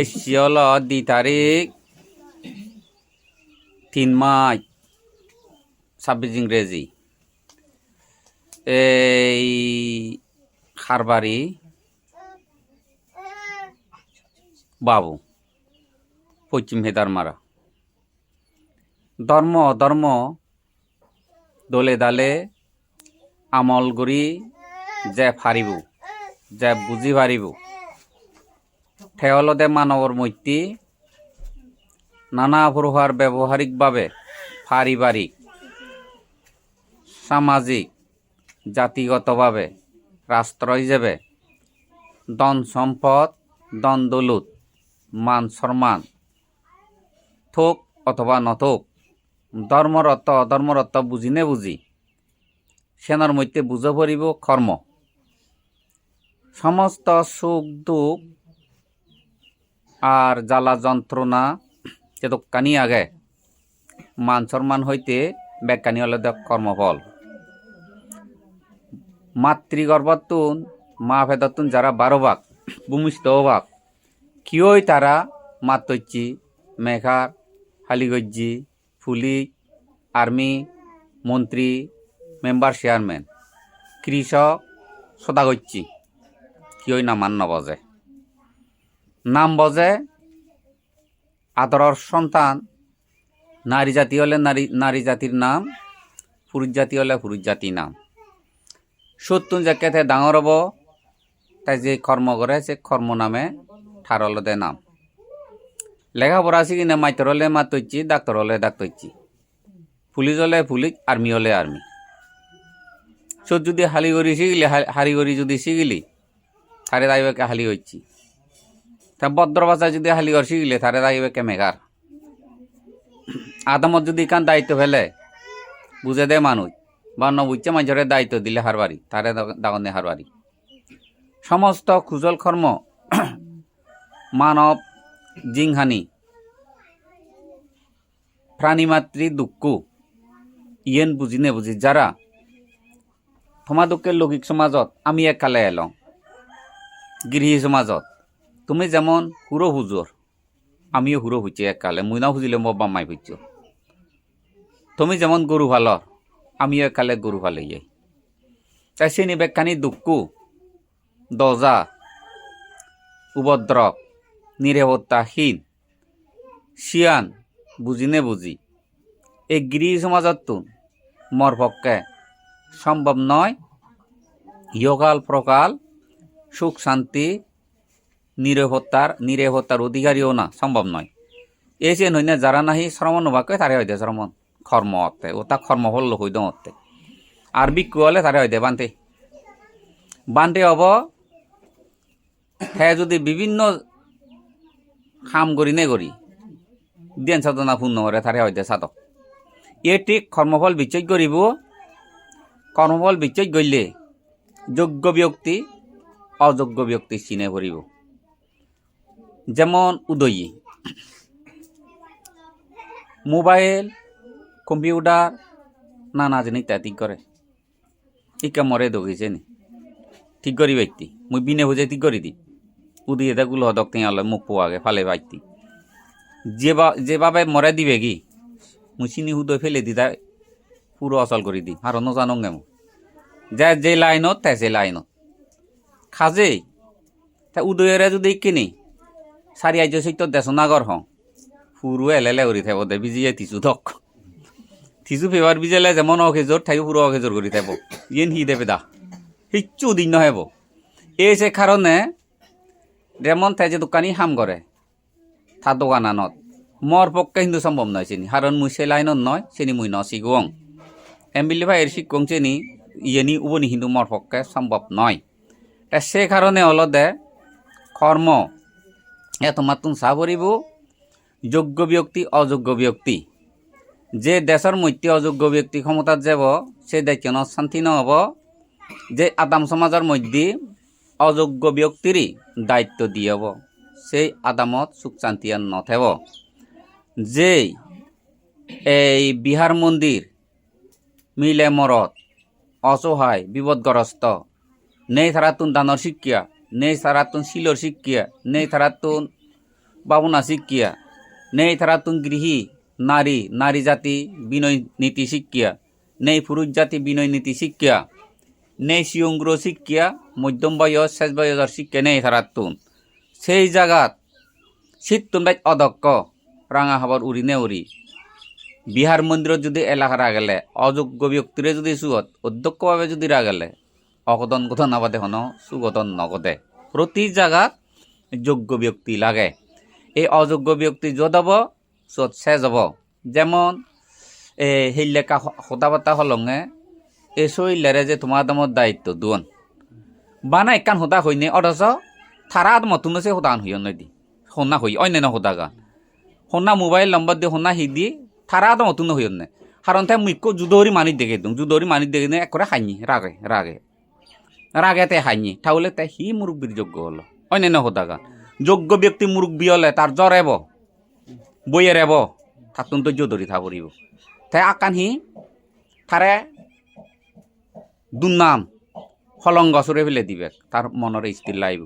AC হলো 2 তারিখ 3 মাস 26 ইংরেজি। এই খারবাড়ি বাবু পশ্চিম হেদারমারা ধর্ম ধর্ম দলে দালে আমল করি যে ফারিব যে বুঝি পারিব ঠেহলদে মানবর মৈত্রী নানা প্রকার ব্যবহারিকভাবে পারিবারিক সামাজিক জাতিগতভাবে রাষ্ট্র হিসেবে ধন সম্পদ ধন দৌলত মান সম্মান থোক অথবা নথোক ধর্মরত অধর্মরত বুঝি নে বুঝি সেনার মধ্যে বুঝে পড়িব কর্ম সমস্ত সুখ দুঃখ আর জ্বালা যন্ত্রণা যেতকানি আগে মান সম্মান হইতে ব্যাখ্যানি হলে কর্মফল মাতৃগর্ভতুন মা ভেদতুন যারা 12 ভাগ ভূমিষ্ঠ ভাগ কিয়ই তারা মাতচ্ছি মেঘার হালিগজ্জি পুলিশ আর্মি মন্ত্রী মেম্বার চেয়ারম্যান কৃষক সদাগচ্ছি কিয়ই নামান নবজে নাম বজে আদরর সন্তান নারী জাতি হলে নারী জাতির নাম পুরুষ জাতি হলে পুরুষ জাতির নাম সত্যুন যে কেতে ডাঙর হব তাই যে কর্ম করে সে কর্ম নামে ঠারলদে নাম লেখাপড়া শিখি না মাইতর হলে মাতচ্ছি ডাক্তার হলে ডাক্তারছি পুলিশ হলে পুলিশ আর্মি হলে আর্মি সব যদি হালিগড়ি শিখিলি হারিগড়ি যদি শিখিলি তারে দাইবাকে হালি হচ্ছি তা ভদ্র ভাষা যদি হালিগড় শিখিলে তারে দাইবাকে মেঘার আদামত যদি কান দায়িত্ব ফেলে বুঝে দে মানুষ বা নবুচ্ছে মানুষের দায়িত্ব দিলে হারবারি তারে দাগনে হারবারি সমস্ত কুজল কর্ম মানব জিংহানি প্রাণীমাতৃ দুঃখ ইয়েন বুঝি নে বুঝি যারা তোমাদুকের লৌকিক সমাজত আমি এককালে এলং গৃহী সমাজত তুমি যেমন হুরো হুজোর আমিও হুরো হুইছি এককালে মুই না হুজিলে মো বাম্মাই হুইছ তুমি যেমন গরু ভালর আমিও এককালে গরু ভালে যাই তাই সে নিবেকানি দুঃখ দজা উপদ্রব নিরাপত্তাহীন শিয়ান বুঝি নে বুঝি এই গৃহী সমাজত মর পক্ষে সম্ভব নয় ইহকাল প্রকাল সুখ শান্তি নিরাপত্তার অধিকারীও না সম্ভব নয় এই যে নই না যারা নাহি শ্রমণ নোভাকে তারে হইতে শ্রমণ কর্ম অর্থে ও তা কর্মফল হইদ অর্থে আর বিক্ষু হলে তারে হইতে বান্তে হব হ্যাঁ যদি বিভিন্ন কাম করি নে করি ধ্যান সাধনা পূর্ণ করে তারে হইতে সাধক এ ঠিক কর্মফল বিচ্ছেদ করিব কর্মফল বিচ্ছেদ করলে যোগ্য ব্যক্তি অযোগ্য ব্যক্তি চিনে পড়িব যেমন উদয়ী মোবাইল কম্পিউটার নানা জিনিস তা ঠিক করে ইকা মরে দগিছে নি ঠিক করি ব্যক্তি মুই বিনে বুঝে ঠিক করি দি উদিয়ে গুলো হদক তিয়ালে মুখ পোয়াগে ফালে বাইতি যেভাবে মরে দিবে কি মুই চিনি হুদয় ফেলে দি তাই পুরো অচল করে দি আর নজানো গেমো যে লাইনত তাই সে লাইনত খাজে তা উদয়ের যদি কিনি সারি আইজ সৈত্য দেশনাগর হং পুরো এলেলে উড়ি থাকব দে বিজিয়ে থিসু ধক থিসু ফেবার বিজেলে যেমন অকেজোর থাকি পুরো অকেজোর করি থাকব ইয়েন হি দেবে দা হিচ্ছু দিন নহব এই সে কারণে যেমন তাই যে দোকানি হাম করে তার দোকান আনত মর পক্ষে কিন্তু সম্ভব নয় চিনি কারণ মুই সে লাইনত নয় চিনি মুই ন শিখুং এমবিলি ভাই এর শিখুং চিনি ইয়েনি উবনি কিন্তু মর পক্ষে সম্ভব নয় সে কারণে হল দে কর্ম তোমার তুমি চাবরিব যোগ্য ব্যক্তি অযোগ্য ব্যক্তি যে দেশের মধ্যে অযোগ্য ব্যক্তি ক্ষমতার যাব সে দেশ শান্তি নহব যে আদাম সমাজের মধ্যে অযোগ্য ব্যক্তিরই দায়িত্ব দিয়েব সেই আদামত সুখ শান্তি আর নথেব যে এই বিহার মন্দির মিলে মরত অসহায় বিপদগ্রস্ত নেই তারা তুন দানর শিক্ষা নেই তারাতুন শিলর শিক্ষিয়া, নেই তারাতুন বাবুনা শিক্ষিয়া, নেই তারাতুন গৃহী নারী নারী জাতি বিনয় নীতি শিক্ষিয়া, নেই পুরুষ জাতি বিনয় নীতি শিক্ষিয়া, নেই শিয়ংগ্র শিক্ষিয়া মধ্যম বয়স শেষ বয়সের শিক্ষা নেই তারাতুন সেই জায়গাত শীততুন বাইত অদক্ষ রাঙা হবার উড়ি নে উড়ি বিহার মন্দিরত যদি এলাকা রাগেলে অযোগ্য ব্যক্তিরে যদি সুগত অধ্যক্ষভাবে যদি রাগেলে অকদন কথন আবাদে হন সুগতন নগদে প্রতি জায়গাত যোগ্য ব্যক্তি লাগে। এই অযোগ্য ব্যক্তি য'ত হব চত শেষ হব। যেমন সেই লেখা সদাবাতা হলঙে এই চইলারে যে তোমার দামত দায়িত্ব দুন বানা একান সদা হইনে অথচ থারা মতুনো সে সদান হইয় নদী সন্না হই অন্যান্য সদা গান সন্না মোবাইল নম্বর দিয়ে সন্না হিদি থারা মতুনো হইয় নে কারণ তাই মুখ্য জুদৌরি মানি দেখে দিওঁ জুদৌরি মানি দেখে নে একরে খাইনি রাগে রাগে রাগে তাই খাইনি তাহলে তাই সি মুরব্বীর যোগ্য হলো অন্যান্য সদা গান যোগ্য ব্যক্তি মুরব্বী হলে তার জ্বর এব বইয়ের এব তাতুন তো জুদৌরি থা পড়িব তাই আকান হি তারে দুর্নাম হলঙ্গ সরে ফেলে দিবে তার মনের স্থির লাইব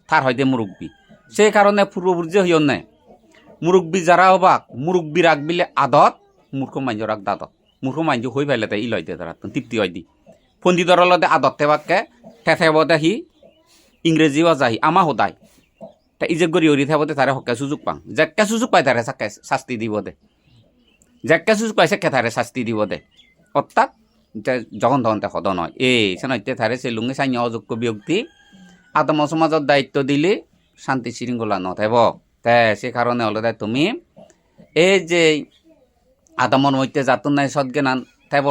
তার হয়তো মুরব্বী সেই কারণে পূর্বপুরুষ হইয় নাই মুরব্বী যারা হবাক মুরব্বী রাখবিলে আদত মূর্খ মাঞ্জ রাখ দাদত মূর্খ মাঞ্জ হয়ে ফেলে তাই ইলইতে তারা তৃপ্তি হয় দি পণ্ডিতর লদে আদত থেবাকে ঠেঠেবতে সি ইংরেজিও যাহি আমা সদায় তা ইজেক গড়ি হরি থাকতে তারে হকে সুযোগ পাং যেকে সুযোগ পাই তারে শাস্তি দিব দে যেকে সুযোগ পাইছে তারে শাস্তি দিব দে অর্থাৎ যখন তখন সদ নয় সে নইতে তারে সে লুঙ্গি চাই অযোগ্য ব্যক্তি আদম সমাজত দায়িত্ব দিলে শান্তি শৃঙ্খলা নথাইব তে সে কারণে হলে তুমি এই যে আদমর মধ্যে যাতুন নাই সৎজ্ঞান থেব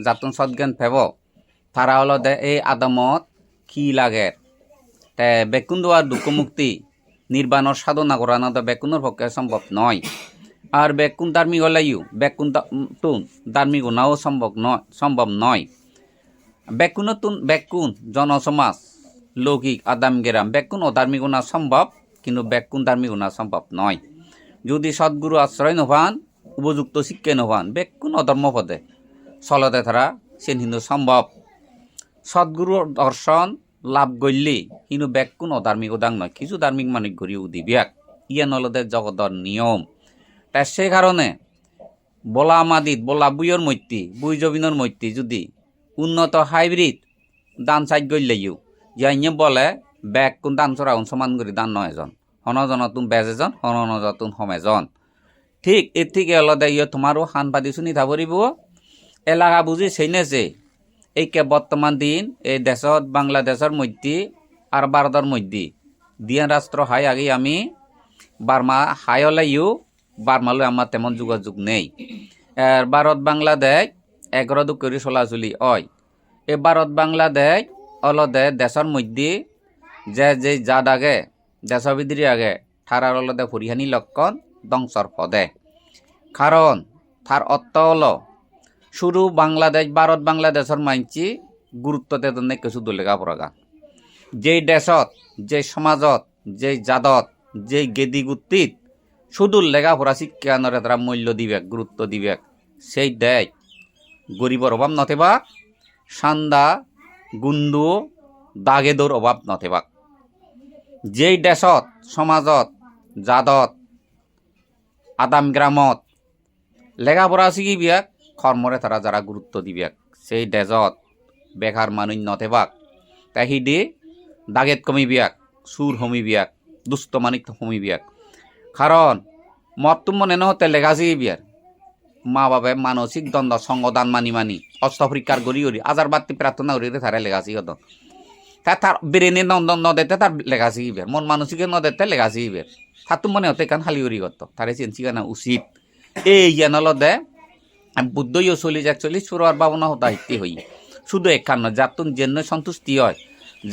যাতুন সৎজ্ঞান ফেব তারা হলো দে এই আদমত কি লাগে তে বেকুন দেওয়ার দুঃখ মুক্তি নির্বাণর সাধনা করানো তো বেকুনের পক্ষে সম্ভব নয়। আর বেকুন ধার্মিক হলেও বেকুন ধার্মিক হনাও সম্ভব নয়। বেকুন জনসমাজ লৌকিক আদাম গেরাম বেকুন অধার্মিক হনা সম্ভব কিন্তু বেকুন ধার্মিক হনা সম্ভব নয়। যদি সদ্গুরু আশ্রয় নভান উপযুক্ত শিক্ষা নভান বেকুন অধর্ম পদে চলতে তারা সে কিন্তু সম্ভব। সদ্গুরুর দর্শন লাভ করলে কিন্তু বেকুন অধার্মিক দাং নয় কিছু ধার্মিক মানুষ ঘুরি উদিবিয়াক ইয়ে নলদে জগদর নিয়ম। তাই সে কারণে বলা মাদিত বলা বুইয়ের মৈত্রী বুই জবিনের মৈত্রী যদি উন্নত হাইব্রিড দান চাই গইলেও যাইয়ে বলে বেগ কোন দান চড়াউন সমান করে দান নয় এজন হনজনতুন বেজ এজন হনজতুন হম এজন ঠিক এর থেকে আলাদা ইয়ে তোমারও হান পাতি শুনি থাকব এলাকা বুঝি সেইনেছে এই কে বর্তমান দিন এই দেশত বাংলাদেশের মধ্যে আর ভারতের মধ্যে দিয়ান রাষ্ট্র হাই আগে আমি বার্মা হাই হলেও বার্মালৈ আমার তেমন যোগাযোগ নেই। ভারত বাংলাদেশ 11 করে চলাচলি হয় এই ভারত বাংলাদেশ অলদে দেশের মধ্যে যে জাত আগে দেশ ভিতরে আগে তারার অলদে পরিহানি লক্ষণ ধ্বংসর পদে কারণ তার অর্থ হলো শুরু বাংলাদেশ ভারত বাংলাদেশের মানছি গুরুত্ব দেন কিছু লেখাপড়া গান যেই দেশত যে সমাজত যে জাতত যে গেদি গুত্তিত শুধু লেখাপড়া শিক্ষানরে তারা মূল্য দিবে গুরুত্ব দিবে সেই দেশ গরিবর অভাব নথেবা সান্দা গুন্দু দাগেদর অভাব নথেবা যেই দেশত সমাজত জাতত আদাম গ্রামত লেখাপড়া শিখিবিয়াক কর্মরে তারা যারা গুরুত্ব দিবিয়াক সেই দেশত বেকার মানুষ নথেবাক তাই হিডি দাগেত কমিবিয়াক সুর হমিবিয়াক দুষ্ট মানিক হমিবিয়াক কারণ মতুম মনে নহতে লেখা শিখিবিয়ার মা বাবা মানসিক দ্বন্দ্ব সঙ্গদান মানি অস্ত্র পরীক্ষার গড়ি আজার বাতি প্রার্থনা করি তারা লেখা শিখত তার ব্রেনে নদেতে তার লেখা শিখিবিয়ার মন মানসিকে নদেতে লেখা শিখিবিয়ার তাতো মনে হতে কান হালি উড়ি গত তারে চিন্তি কানা উচিত এই জ্ঞানলদে বুদ্ধইও চল্লিশ 41 চুরার ভাবনা হতা হিতে হই শুধু একান্ন যাতুন যেন সন্তুষ্টি হয়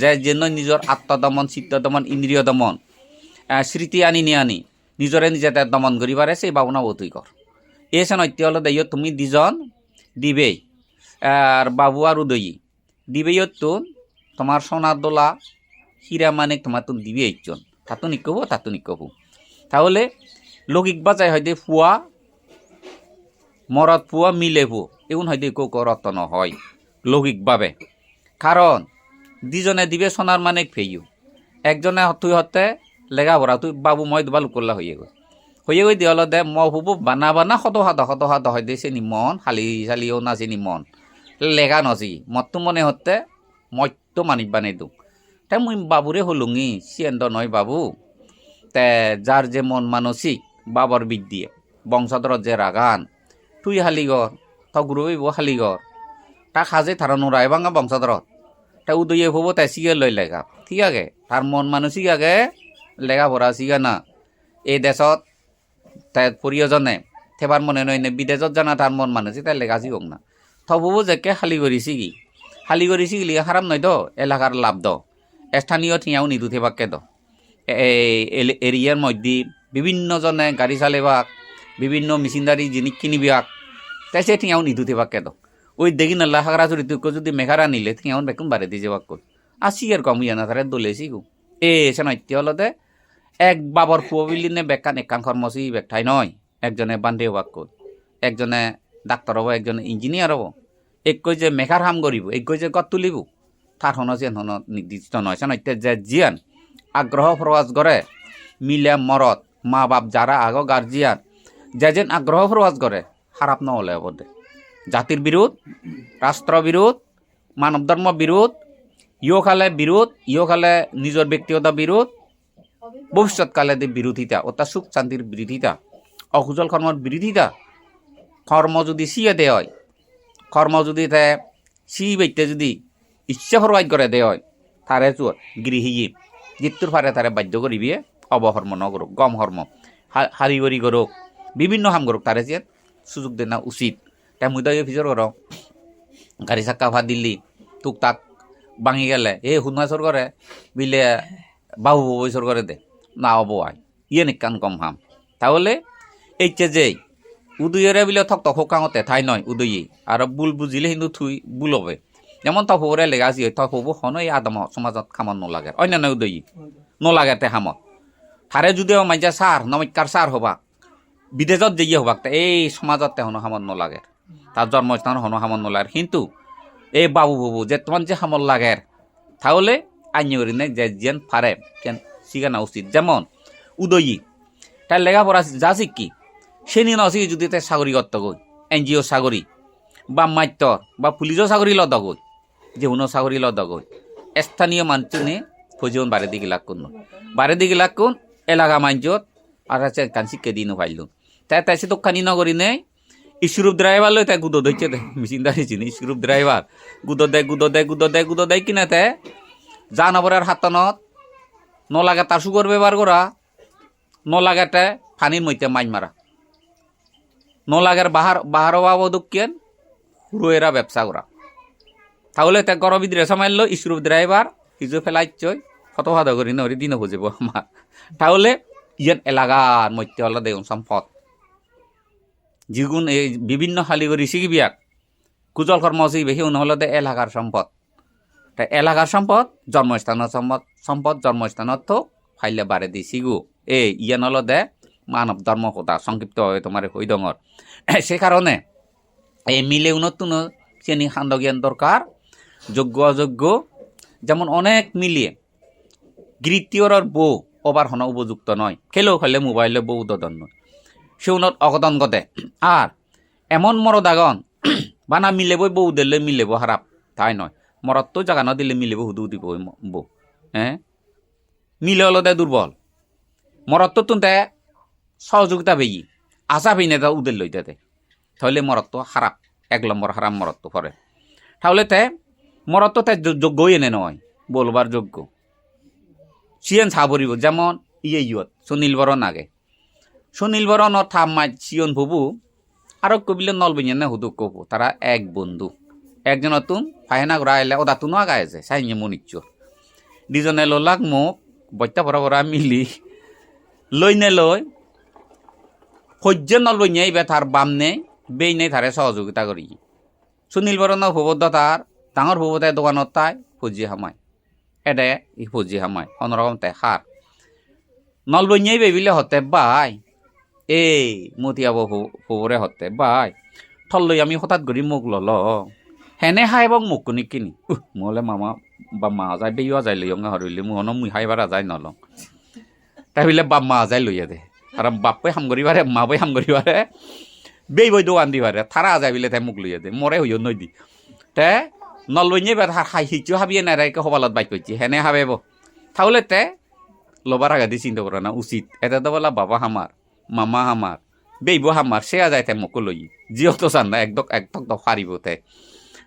যে যেন নিজের আত্মদমন চিত্তদমন ইন্দ্রিয় দমন স্মৃতি আনি নিজরে নিজে দমন করি পারে সেই ভাবনা বোধই কর এসে নৈত্য হলো দেয় তুমি দুজন দিবেই আর বাবু আর উদয়ী দিবেই তুন তোমার সোনার দোলা হীরা মানে তোমার তুন দিবে একজন তাতো নিকবো তাহলে লৌকিক বাজায় হয়তো ফুয়া মরদ ফুয়া মিলে ফু এগুন হয়তো কেউ রত নহয় লৌকিকভাবে কারণ দুজনে দিবে সোনার মানে ফেইও একজনে তুই হতে লেগা ভরা তুই বাবু মই দুবা লুকল্লা হয়ে গই দিয়ে হলো দে ম হুবু বানা বানা শত হাত হয় দিছে নিমন হালি চালিও নাচি নিমন লেগা নচি মতটো মনে হতে মইতো মানিব বানাই দিওঁ তে মই বাবুরে হলুঙি সিয়েন্দ নয় বাবু তে যার যে মন মানসিক বাবার বিদ দিয়ে বংশধরত যে রাগান তুই হালিগর গুরুবইব হালিগর তা খাজে তারা নোরাই ভাঙা বংশধরত তা উদয়ে হবো তাই সিগে লই লেগা ঠিক আছে তার মন মানসিক আগে লেগা ভরা সিগা না এই দেশত তাই প্রিয়জনে থেবার মনে নয় বিদেশত জানা তার মন মানসিক তাই লেগা সিগক না থববো যেকে খালি করিছি গিলি হারাম নয় দ এলাকার লাভ দ স্থানীয় ঠিয়াও নিদু থেবাকে দ এরিয়ার মধ্যে বিভিন্ন জনে গাড়ি চালেবাক বিভিন্ন মেশিনারি জিনিস কিনিবাক তাই সে ঠিয়াও নিদু থেবাকে দ ওই দেখি না হাগরা চুরি তুই যদি মেঘারা নিলে ঠিয়াও বেকুন বাড়ি দিয়ে যাবাক কর আসি আর কম ইয়া না তারে দলেছি গো সে নয় হলতে এক বাবর ফুয়বিলি নে বেকান একান কর্মসী বেকঠাই নয় একজনে বান্ধে হবাক কর একজনে ডাক্তার হব একজনে ইঞ্জিনিয়ার হব একই যে মেঘার হাম করিব একই যে গত তুলিব তার হন যেন হন নির্দিষ্ট নয় সে নয় যে জিয়ান আগ্রহ প্রকাশ করে মিলে মরত মা বাপ যারা আগ গার্জিয়ান যেন আগ্রহ প্রকাশ করে খারাপ নহলে হব দে জাতির বিরোধ রাষ্ট্র বিরোধ মানব ধর্ম বিরোধ ইয় খালে নিজের ব্যক্তিগত বিরোধ ভবিষ্যৎকালে বিরোধিতা অর্থাৎ সুখ শান্তির বিরোধিতা অকুশল কর্মর বিরোধিতা কর্ম যদি সিয়ে দে হয় কর্ম যদি তে সি ব্যক্তি যদি ইচ্ছা প্রকাশ করে দে হয় তারে চোর গৃহী মৃত্যুর ফারে তারে বাধ্য করিবিয়ে অবহর্ম নগরক গম হর্ম হারিগরি গরক বিভিন্ন হাম গরক তারে যে সুযোগ দেনা উচিত তাই মুই তো ফিজর কর গাড়ি চাক্কা ভাত দিল্লি টুকটাক ভাঙি গেলে হুনাচর করে বিলে বাবু বৈসর করে দে না অবয় ইয়ে নিকান কম হাম তাহলে এই যে উদয়েরে বিলে থক তক কাঙতে ঠাই নয় উদয়ী আর বুল বুঝিলে কিন্তু থুই বুল হবে যেমন তফরে লেগা আছে তফবো হন এই আদম সমাজত খামত নলাগে অন্যান্য উদয়ী নলাগে তে হামত হারে যদিও মাইজা সার নমিকার সার হবা বিদেশত যে হবাক এই সমাজত তেহনো হামত নলাগে তার জন্মস্থান হনো হামত নলাগে কিন্তু এই বাবু যে তোমার যে হামত লাগে তাহলে আইনি নে যে যেন ফারে কেন শিখানো উচিত যেমন উদয়ী তার লেখাপড়া যা শিক্ষি সে নিয়ে নসি যদি তাই সাগরিকত্ব গই এনজিও সাগরি বা মাত্যর বা পুলিশও সাগরি লদ গই যে উনো সাগরি লদ গই স্থানীয় মানুষ নিয়ে ফজিবন বারে দিকে লাগ কোন বারে দিকে লাগ কোন এলাকা মাঞ্চত আর আছে কান শিক্ষে দিনও পাইলুন তাই সে দোকানি নগরী নেই স্ক্রুপ ড্রাইভার লই তাই গুদো ধরছে মেশিন দাঁড়িয়েছি স্ক্রুপ ড্রাইভার গুদো দেয় কিনা তে জানবরের হাতনত নলাগে তার সুগর ব্যবহার করা নলাগেতে পানির মধ্যে মাছ মারা নলাগের বাহার অবদুকেন হুরোয়েরা ব্যবসা করা তাহলে তে গরবিদ্রে সামাইল স্ক্রুপ ড্রাইভার কিছু ফেলাইছই কত হাদা করি নরি দিন বুঝিব আমার তাহলে ইয়ান এলাকার মধ্যে হল দেখুন সম্পদ যিগুণ এই বিভিন্ন হালিগরি শিখিবিয়াক কুজল কর্ম শিখবে হলে এলাকার সম্পদ তাই এলাকার সম্পদ জন্মস্থানের সম্পদ জন্মস্থানত তো ফাইলে বারে দি শিগু ইয়ান হল দে মানব ধর্ম কথা সংক্ষিপ্ত হয় তোমার হই ডঙর সে কারণে এই মিলে নতুন শ্রেণী খান্ড জ্ঞান দরকার যোগ্য অযোগ্য যেমন অনেক মিলিয়ে গৃতীয়র বউ ওবার হন উপযুক্ত নয় খেলেও খেলে মোবাইলে বউ উদন নয় সে উনত অগদন গদে আর এমন মরদাগন বানা মিলেবই বউ দিলে মিলেব খারাপ তাই নয় মরত তো জায়গা না দিলে মিলেব হুদু দিব বউ মিলে হলো দে দুর্বল মরত তো তুনতে সহযোগিতা বেই আশা পেয়ে না উদের লইতে তাহলে মরত তো খারাপ 1 নম্বর হারাম মরত তো পরে তাহলে তে মরত তো তাই যোগ্যই এনে নয় বলবার যোগ্য সিয়েন সাবরিব যেমন ইয়ত সুনীল বরণ আগে সুনীল বরণ থাম সিয়ন ভবু আরো কবিলে নলবিনে না হুদু কবু তারা এক বন্ধু একজন তুন ফাইনা ঘুরা এলে ওদা তুনো আগাইছে সাইনি মনিচ্ছ দুজনে লাগ মুখ বত্যা ভরা মিলি লইনে লই সহ্য নলবইনে এইবে তার বাম নেই বেই নেই তারে সহযোগিতা করি সুনীল বরণ ভবদ্দ তার ডাঙর ভবতায় দোকানত তাই ফজি হামায় এডে ই ফজি হামায় অন্যরকম তাই হার নলবইনে বেবিলে হতে বাই মতিয়া ফবরে হতে বাই থল লই আমি হঠাৎ করি মুখ লল হেনে হাইব মুকুনি কিনি মলে মামা বা মা যায় বেয়া যায় লই হরিলি মুহন মুই হাইবার যায় নলং তাই বলে বাপ মা যায় লইয়া দে আর বাপে হাম করিবারে মা বই হাম করিবারে বেই বই দোকান দিবারে থারা যায় বলে তাই মুখ লইয়া দে মরে হইও নই দি তে নলইনি বার হাই হিচু হাবিয়ে নারাইকে হবালত বাইক করছি হেনে হাবেব তাহলে তে লবার আগে দিয়ে চিন্তা করা না উচিত এটা তো বলা বাবা হামার মামা হামার বেইব হামার সে আজায় তাই মুখ লই জিও তো চান না একদক তো ফারিব তে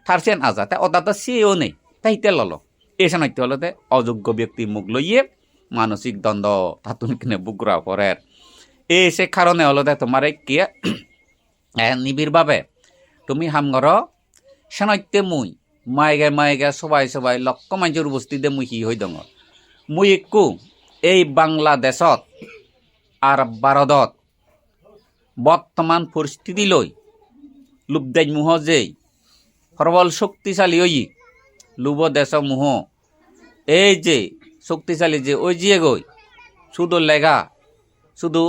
তার সেন আজা তাই অদা তো সেও নেই তাই হিতে লল এই সানাইতে হলে অযোগ্য ব্যক্তি মুখ লইয়ে মানসিক দ্বন্দ্ব তাতুন কিনে বুকরা পরের এই সে কারণে হলো তোমার কি নিবিড় ভাবে তুমি হামগর সানাইতে মুই মাইগে সবাই লক্ষ মানুষের উপস্থিতিতে মুই হি হই দङ মুই একু এই বাংলাদেশত আর ভারতত বর্তমান পরিস্থিতি লই লুবদাই মুহ যেই প্রবল শক্তিশালী হই লুব দেশ মুহ এই যে শক্তিশালী যে ওই জিয়ে গই শুধু লেগা শুধু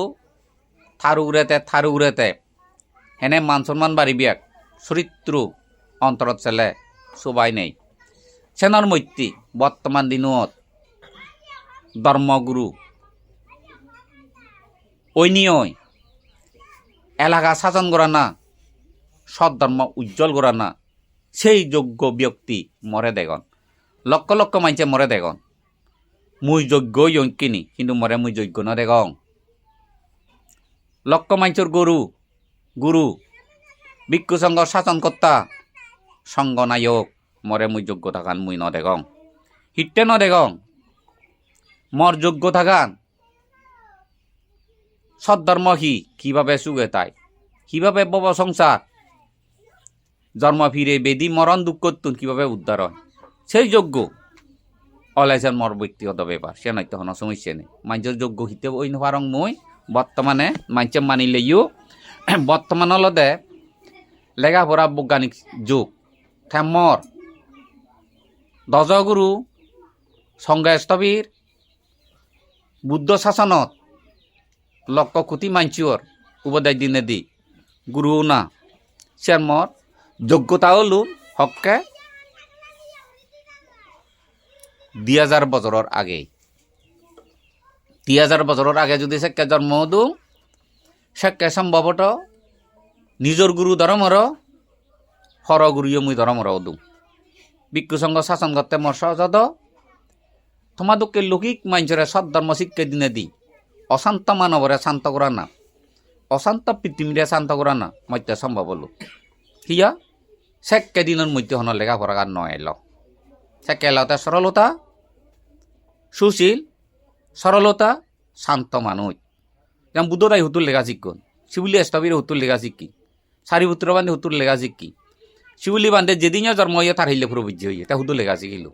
থারু উড়েতে এনে মান সম্মান বাড়ি বিয়াক চরিত্র অন্তরত চেলে সবাই নেই সেনর মৈত্রী বর্তমান দিনত ধর্মগুরু ঐনিয়ই এলাকা শাসন করা না সৎধর্ম উজ্জ্বল করা না সেই যোগ্য ব্যক্তি মরে দেগন লক্ষ লক্ষ মানুষে মরে দেগন মুই যোগ্য কিনি কিন্তু মরে মুই যোগ্য না দেগং লক্ষ মানুষের গুরু ভিক্ষু সংঘ শাসনকর্তা সংঘ নায়ক মরে মুই যোগ্য থাকান মুই নদেগং হিটে নদেগং মর যোগ্য থাকান সদ্ধর্ম কিভাবে সুগে তাই কিভাবে বব সংসার জন্ম ফিরে বেদি মরণ দুঃখ কিভাবে উদ্ধার হয় সেই যোগ্য অলাইছেন মর ব্যক্তিগত ব্যাপার সে নয় তখন সমস্যা নেই মানুষের যোগ্য হিতে ওই নরং মই বর্তমানে মানুষে মানিলেও বর্তমান হলদে লেখাপড়া বৈজ্ঞানিক যুগ মর দজগুরু সংজ্ঞাস্তবীর বুদ্ধ শাসনত লক্ষ কোটি মানুষের উপদেশ দিনে দি গুরু না সে মর যোগ্যতা হলো হককে 2000 বছরের আগে 2000 বছরের আগে যদি সেকে জন্ম দিও সেকে সম্ভবত নিজের গুরু ধর্মর হর গুরুও মুই ধর্মর দু ভিক্ষু সংঘ শাসন করতে মর সহজত তোমাদেরকে লৌকিক মানুষের সৎধর্ম শিক্ষা দিনে দি অশান্ত মানবরে শান্ত করা না অশান্ত পৃথিবীরে শান্ত করা না মধ্যে সম্ভব হলো হিয়া সেকে দিনের মধ্যে হন লেখাপড়া আর নয় এল সেকে এলাতে সরলতা সুশীল সরলতা শান্ত মানুষ যেমন বুদ্ধদাই হুতুর লেখা শিক্ষণ শিবুলি স্তবীর হুতুর লেখা শিক্ষি সারিপুত্র বান্ধে হুতুর লেখা শিক্ষি শিবুলি বান্ধে যেদিনও জন্ম হইয়া তার হইলে প্রবৃদ্ধি হইয়া তা হুতুর লেখা শিখিল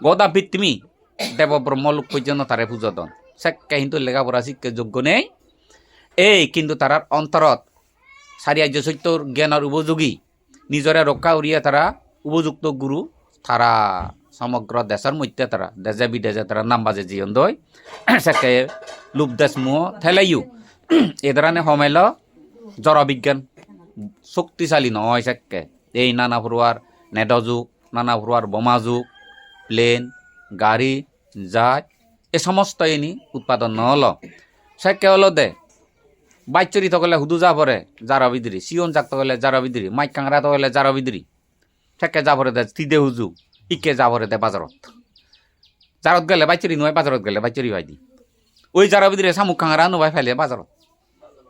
গদা পৃথিবী দেব ব্রহ্মলোক পর্যন্ত তারে পূজতন সেকে কিন্তু লেখাপড়া শিক্ষা যোগ্য নেই এই কিন্তু তার অন্তরত সারিয়ার্য সত্যর জ্ঞানের উপযোগী নিজরে রক্ষা উড়িয়া তারা উপযুক্ত গুরু তারা সমগ্র দেশের মধ্যে তারা দেশে বিদেশে তারা নাম বাজে জীবন দই সেকে লুপ দেশ মুহ ঠেলাইও এ ধরনের সমেল জড়বিজ্ঞান শক্তিশালী নয় সেকে এই নানা ফুরুয়ার নেদ যুগ নানা ফুরুয়ার বোমা যুগ প্লেন গাড়ি জাহাজ এ সমস্ত এনি উৎপাদন নহল সেকে হলো দে বাইচরি তকলে হুদু যা পরে যারা বিদ্রি সিয়ন যাক তকলে যারা বিদ্রি মাইক কাংরা তকলে যারা বিদ্রি সেকে যা পরে দে তিদে হুজু ইকে যা পরে দে বাজারত জারত গেলে বাইচরি নয় বাজারত গেলে বাইচরি ভাই দি ওই যারা বিদ্রি শামুক কাংরা নবাই ফেলে বাজারত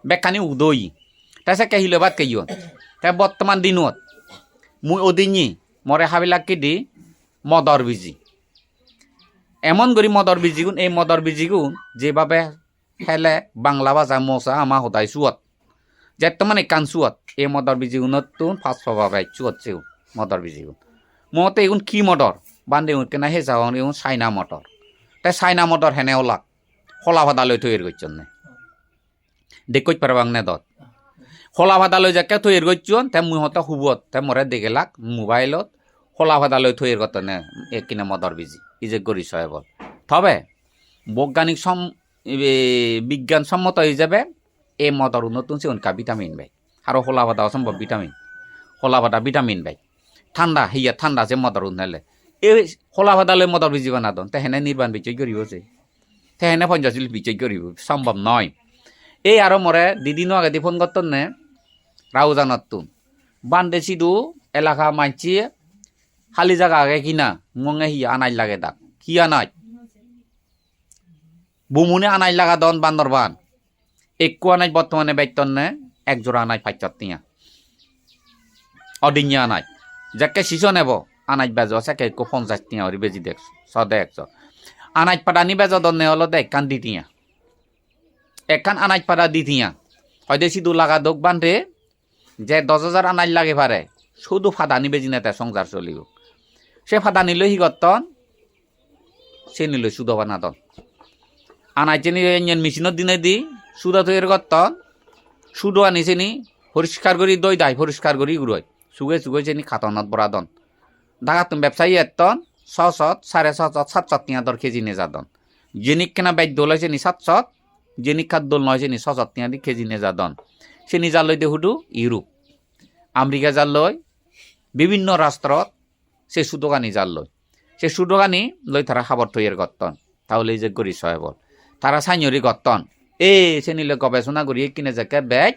বেকানি উদই তাই সেকে হিলে বাদ কে ইয়ন তাই বর্তমান দিনত মুই ওদিনই মরে হাবিলাকে দি মদর বিজি এমন করি মদর বিজিগুণ এই মদর বিজিগুণ যেভাবে হেলে বাংলা ভাষা মশা আমা হতাই সুয়ত যেত মানে কান সুয়ত এই মদর বিজিগুণত তুন ফাঁস পাবে সুয়ত চেউ মদর বিজিগুণ মতে এগুন কি মটর বান্ধে কেনা হে যাও এগুন চাইনা মটর তাই চাইনা মটর হেনে ওলাক খোলা ভাদা লৈ থৈ গৈছন নে দেখৈত পারবাং নে দত খোলা ভাদা লৈ যাকে থৈ গৈছন তে মুহতে হুবত তে মরে দেখেলাক মোবাইলত খোলা ভাদা লৈ থৈ গত নে কিনে মদর বিজি ই যে গরিস হয় বল তবে বৈজ্ঞানিক বিজ্ঞানসম্মত হিসাবে এই মদর নতুন সে উনকা ভিটামিন ভাই আরও খোলা ভাদা অসম্ভব ভিটামিন খোলা ভাদা ভিটামিন ভাই ঠান্ডা হিয়া ঠান্ডা যে মদর উনলে এই খোলা ভাদালে মদর বিজিবা না দন তেহেনে নির্বাণ বিচয় করিব যে তেহেনে পঞ্চাশিল বিচয় করিব সম্ভব নয় এই আরো মরে দিদিন আগে দি ফোন করতেন নে রাউ জানাতুন বান্ধে সিধু এলাকা মানছি খালি জায়গা আগে কিনা মঙ্গে হিয়া আনাই লাগে দাক কি আনাই বুমুনে আনাই লাগা দন বান্দরবান একু আনাই বর্তমানে বেতন নে এক জোড়া আনাই পাইচত তিয়া অডিঞ্জা আনাই যাকে শিশু নেব আনাই বেজ সেকে একু 50 টিয়া ওরি বেজি দেখ সদে একশো আনাই পাড়ানি বেজ দনে হলো দেখ কান দি টিয়া একখান আনাই পাড়া দি টিয়া হয়তো সিধু লাগা দোক বান্ধে যে 10,000 আনাই লাগে পারে শুধু ফাদানি বেজি নেতে সংসার চলিব সে ফাদানি লই হিগতন সে নিল সুদ বানাতন আনাই চেনি মেশিনত দিনে দি সুদা তৈরি করতন সুদো আনিছেনি পরিষ্কার করি দই দায় পরিষ্কার করি গুড়াই সুগে সুগে চেনি খাতনত বরাদন ঢাকা তুমি ব্যবসায়ী এতন 600 650 700 টিয়া দর কেজি নে যাদন জেনিক কেনা বাইক দোলাইছে নি 700 জেনিক খাদ দোল নয়ছে নি 600 টিয়া দি কেজি নে যাদন সে নিজা লই দে হুডু ইউরোপ আমেরিকা জাল লই বিভিন্ন রাষ্ট্রত সে সুদোগানি জাল লই সে সুদোগানি লই তারা খাবার তৈরি করতন তাহলে যে গরি সহেবল তারা সাইনরি করতন সে নিলে গবেষণা করি কিনে যাকে ব্যাগ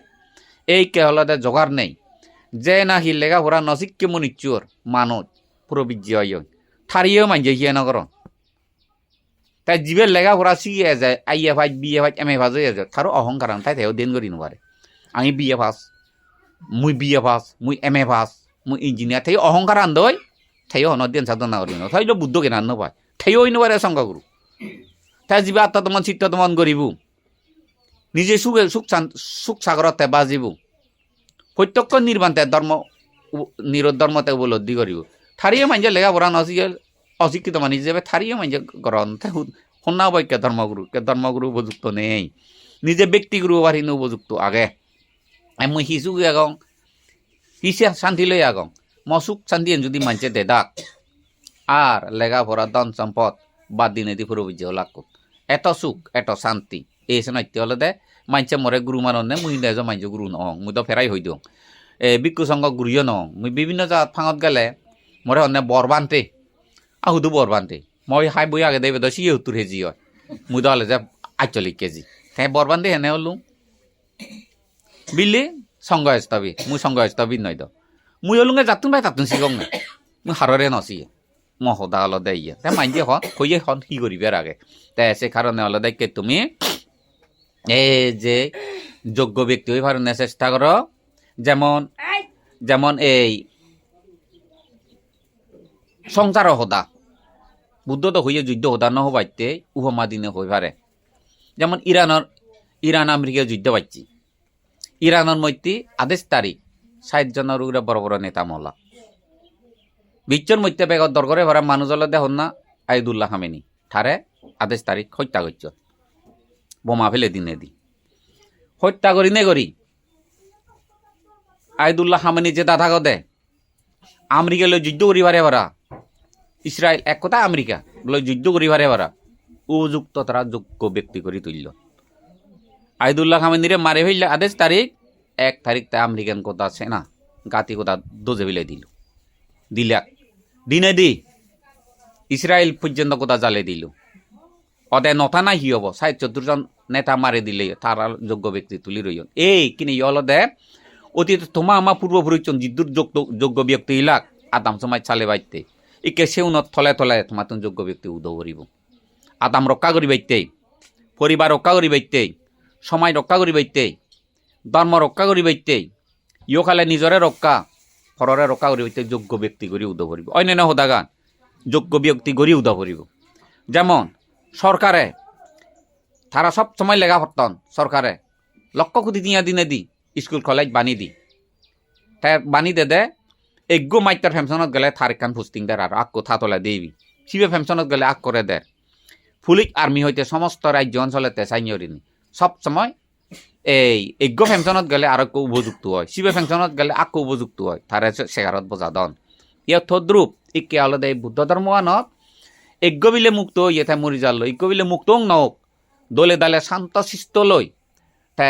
এই কে হলদে জোগাড় নেই যে না হি লেগা ভরা নসিককে মনিচুর মানুষ প্রবিজ্য থারিয়েও মানছে হিয়ে নগর তাই জীবের লেগা ভরা শিখিয়ে যায় আইএ ভাই বিএ ভাই এম এ ভাজ হয়ে যায় তারও অহংকার তাই তাইও দিন করি নবারে আমি বিএ পাস মুই বিএ পাস মুই এম এ পাস মুই ইঞ্জিনিয়ার তাই অহংকার আনদই তাইও হন দিন সাধন না করি ন তাই বুদ্ধ কেনা নপায় তাইও নবারে শঙ্কা করু তাই জীবে আত্মতমন চিত্ততমন করিব নিজে সুখ সাগরতে বাজিব প্রত্যক্ষ নির্বাণতে ধর্ম নিরধর্মতে উপলব্ধি করিব থারিয়ে মাঞ্জে লেখা পড়া নসিকে অশিক্ষিত মানুষ হিসেবে থারিয়ে মাঞ্জে গ্রহণ শুনা বই কে ধর্মগুরু উপযুক্ত নেই নিজে ব্যক্তিগুরু বাহিনী উপযুক্ত আগে মুই শিশু আগং হিসে শান্তি লই আগং মসুক শান্তি যদি মানছে দেদাক আর লেখা পড়া ধন সম্পদ বাদ দিনে দি ফুরবিজ্য লাগ এত সুখ এত শান্তি এই নৃত্য হলে দে মানছে মরে গুরু মাননে মুই নেজ মানছে গুরু নং মুই তো ফেরাই হই দিওঁ বিক্ষু সংঘ গুরুও নং মুই বিভিন্ন জাত ফাঙত গেলে মরে অন্য বরবান্তে আহুদু বরবান্তে মই হাই বই আগে দেবে 70 কেজি হয় মুই তো হলে যে 48 কেজি তাই বরবান্তে হেনে হলু বিলি সংঘ স্তবি মুই সংঘ স্তবি নয় তো মুই হলুঙে যাতুন ভাই তাতুন শিখং না মুই হাররে নসি মহদা হল দে ইয়ে তাই মাইজে হন হইয়ে হন কি করিবে আগে তাই সে কারণে হল দেখে তুমি এই যে যোগ্য ব্যক্তি হয়ে পারে চেষ্টা করো যেমন যেমন এই সংসার হদা বুদ্ধ তো হইয়ে যুদ্ধ হদা নহবাইতে উপমা দিনে হয়ে পারে যেমন ইরান আমেরিকা যুদ্ধ পাইছি ইরানের মধ্যে 28 তারিখ 60 জনের উপরে বড় বড় নেতা মহলা বিশ্বর মধ্যে বেগর দরকারে ভরা মানুষ হলে দেখুন না আইদুল্লাহ খামেনি ঠারে 28 তারিখ হত্যা করছ বোমা ফেলে দিনে দি হত্যা করি নে করি আইদুল্লাহ খামেনি যে দাদা দে আমেরিকা লই যুদ্ধ করি পারে ভরা ইসরায়েল এক কথা আমেরিকা লই যুদ্ধ করি পারে ভরা উপযুক্ত তারা যোগ্য ব্যক্তি করে তুলল আইদুল্লাহ খামেনিরে মারে ফেললে 28 তারিখ 1 তারিখ তা আমেরিকান কথা সেনা গাতি কথা দোজে ফেলে দিলাক দিনে দি ইসরায়েল পর্যন্ত কথা জ্বালে দিল অদে নথা নাই হি হব 64 জন নেতা মারে দিলে তার যোগ্য ব্যক্তি তুলি রইল এই কিনে ইয়ল দে অতীত তোমা আমার পূর্বপুরুষ জিদ্দুর যোগ্য ব্যক্তি ইলাক আদাম সময় চালে বাইতে ইকে সেউনত থলে থলে তোমার যোগ্য ব্যক্তি উদৌ করিব আদাম রক্ষা করি বাইতে পরিবার রক্ষা করি বাইতে সমাজ রক্ষা করি বাইতে ধর্ম রক্ষা করি বাইতে ইয় খালে নিজরে রক্ষা ঘররে রক্ষা করি বাইতে যোগ্য ব্যক্তি করি উদৌ করিব অন্যান্য সদাগান যোগ্য ব্যক্তি করি উদৌ করিব যেমন সরকারে তারা সব সময় লেখা পড়তন সরকারে লক্ষ কোটি টিয়া দিনে দি স্কুল কলেজ বানি দি তাই বানি দে এগো মাইটার ফেমশনত গেলে থার কান ফুস্টিং দের আর আক কথা তোলা দেবি শিবে ফেমশনত গেলে আক করে দের পুলিশ আর্মি হইতে সমস্ত রাজ্য অঞ্চলেতে সাইনিয়রিনি সব সময় এই এগো ফেমশনত গেলে আর উপযুক্ত হয় শিবে ফেমশনত গেলে আক উপযুক্ত হয় তারে শেখারত বোঝা দন ইয়ে থদ্রুপ ইকে আলাদা এই বুদ্ধ ধর্মানত এগো বিলে মুক্ত ইয়ে তাই মরি যাল ইগো বিলে মুক্ত নওক দলে দালে শান্ত শিষ্ট লই তে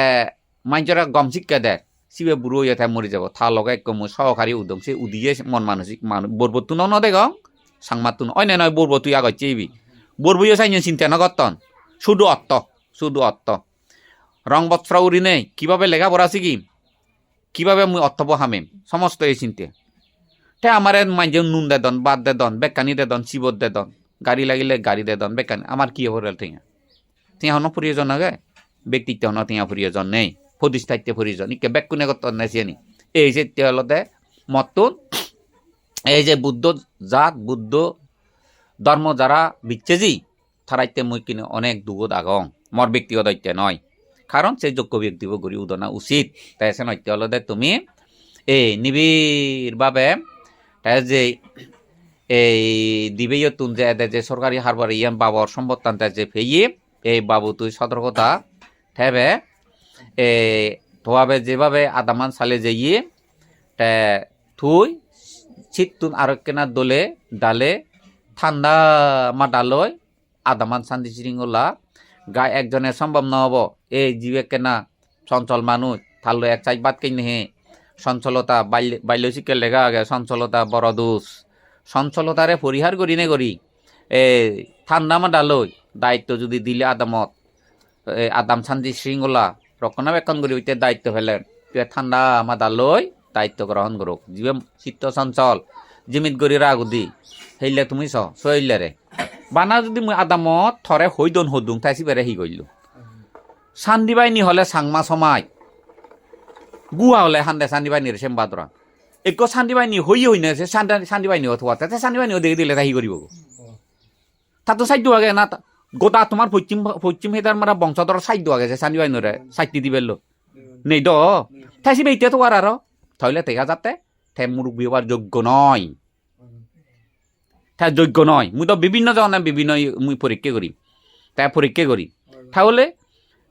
মাইজরা গম শিক্ষা দেয় সিবে বুড়ো হয়ে থাকে মরে যাব থা লগে একদম সহকারী উদম সে উদিয়ে মন মানসিক মানুষ বরবতু ন দেখ সাংমাতু অন্য নয় বরবতু আগত চেয়েবি বরবইও চাইনি চিন্তা নগতন শুধু অত্ত রং বস্ত্র উড়ি নেই কিভাবে লেখাপড়া শিখি কিভাবে মুই অর্থ বহামিম সমস্ত এই চিন্তা তে আমার মাইজে নুন দে দন বাদ দে দন বেকানি দে দন চিবত দে দন গাড়ি লাগিলে গাড়ি দে দন বেকানি আমার কি হবো টিয়া টিয়া হন প্রয়োজন আগে ব্যক্তিত্ব হন টিয়া প্রয়োজন নেই প্রতিষ্ঠাত্য প্রয়োজন ইকে বেক কোনে কত নেছিনি এই যে তেলতে মতুন এই যে বুদ্ধ জাত বুদ্ধ ধর্ম যারা বিচ্ছেজি তারাইতে মুই কিনে অনেক দুগত আগং মর ব্যক্তিগত দায়িত্ব নয় কারণ সেই যোগ্য ব্যক্তিব গড়ি উদনা উচিত তাই সে নৈত্য হলদে তুমি এই নিবিড় ভাবে তাই যে এই দিবেই তুন যে সরকারি হারবার ইয়ান বাবর সম্পত্তান যে ফেয়ে এই বাবু তুই সতর্কতা থেবে এই তোয়াবে যেভাবে আদামান সালে যাইয়ে তে তুই চিত্তুন আর কেনা দলে ডালে ঠান্ডা মা ডালয় আদামান শান্তি শৃঙ্খলা গায়ে একজনের সম্ভব নহব এই জীবে কেনা চঞ্চল মানুষ থালো এক চাই বাদ কিনে হে চঞ্চলতা বাল্য শিক্ষার লেখা আগে চঞ্চলতা বড় দোষ চঞ্চলতারে পরিহার করি নে করি এই ঠান্ডা মা ডালয় দায়িত্ব যদি দিলে আদামত আদাম শান্তি শৃঙ্খলা রক্ষণাবেক্ষণ করি ওইতে দায়িত্ব ফেলেন তুই ঠান্ডা মা ডালয় দায়িত্ব গ্রহণ করুক জীবে চিত্ত চঞ্চল জিমিত গড়ি রাগুদি সেইলে তুমি চইলে রে বানা যদি মই আদামত থরে হইদন হদুং তাই সিবারে হি গইল শান্তি বাহিনী হলে সাংমা সমাই গুয়া হলে হান্দে শান্তি বাহিনীর সেম্বাদরা এক শান্তি বাহিনী হই না শান্তি বাহিনী হওয়া তাতে শান্তি বাহিনী দেখে দিলে তাই করিব তাতো সাইড আগে না গোটা তোমার পশ্চিম হেদার মারা বংশধর সাইড আগে শান্তি বাহিনীরে সাইটি দিবেল নেই দ তাই সিবে ইতিয়া তো আর তাহলে দেখা যাতে তে মুরুব্বী হবার যোগ্য নয় তা যোগ্য নয় মুই তো বিভিন্ন ধরনের বিভিন্ন মুই পরীক্ষা করি তাই পরীক্ষা করি তাহলে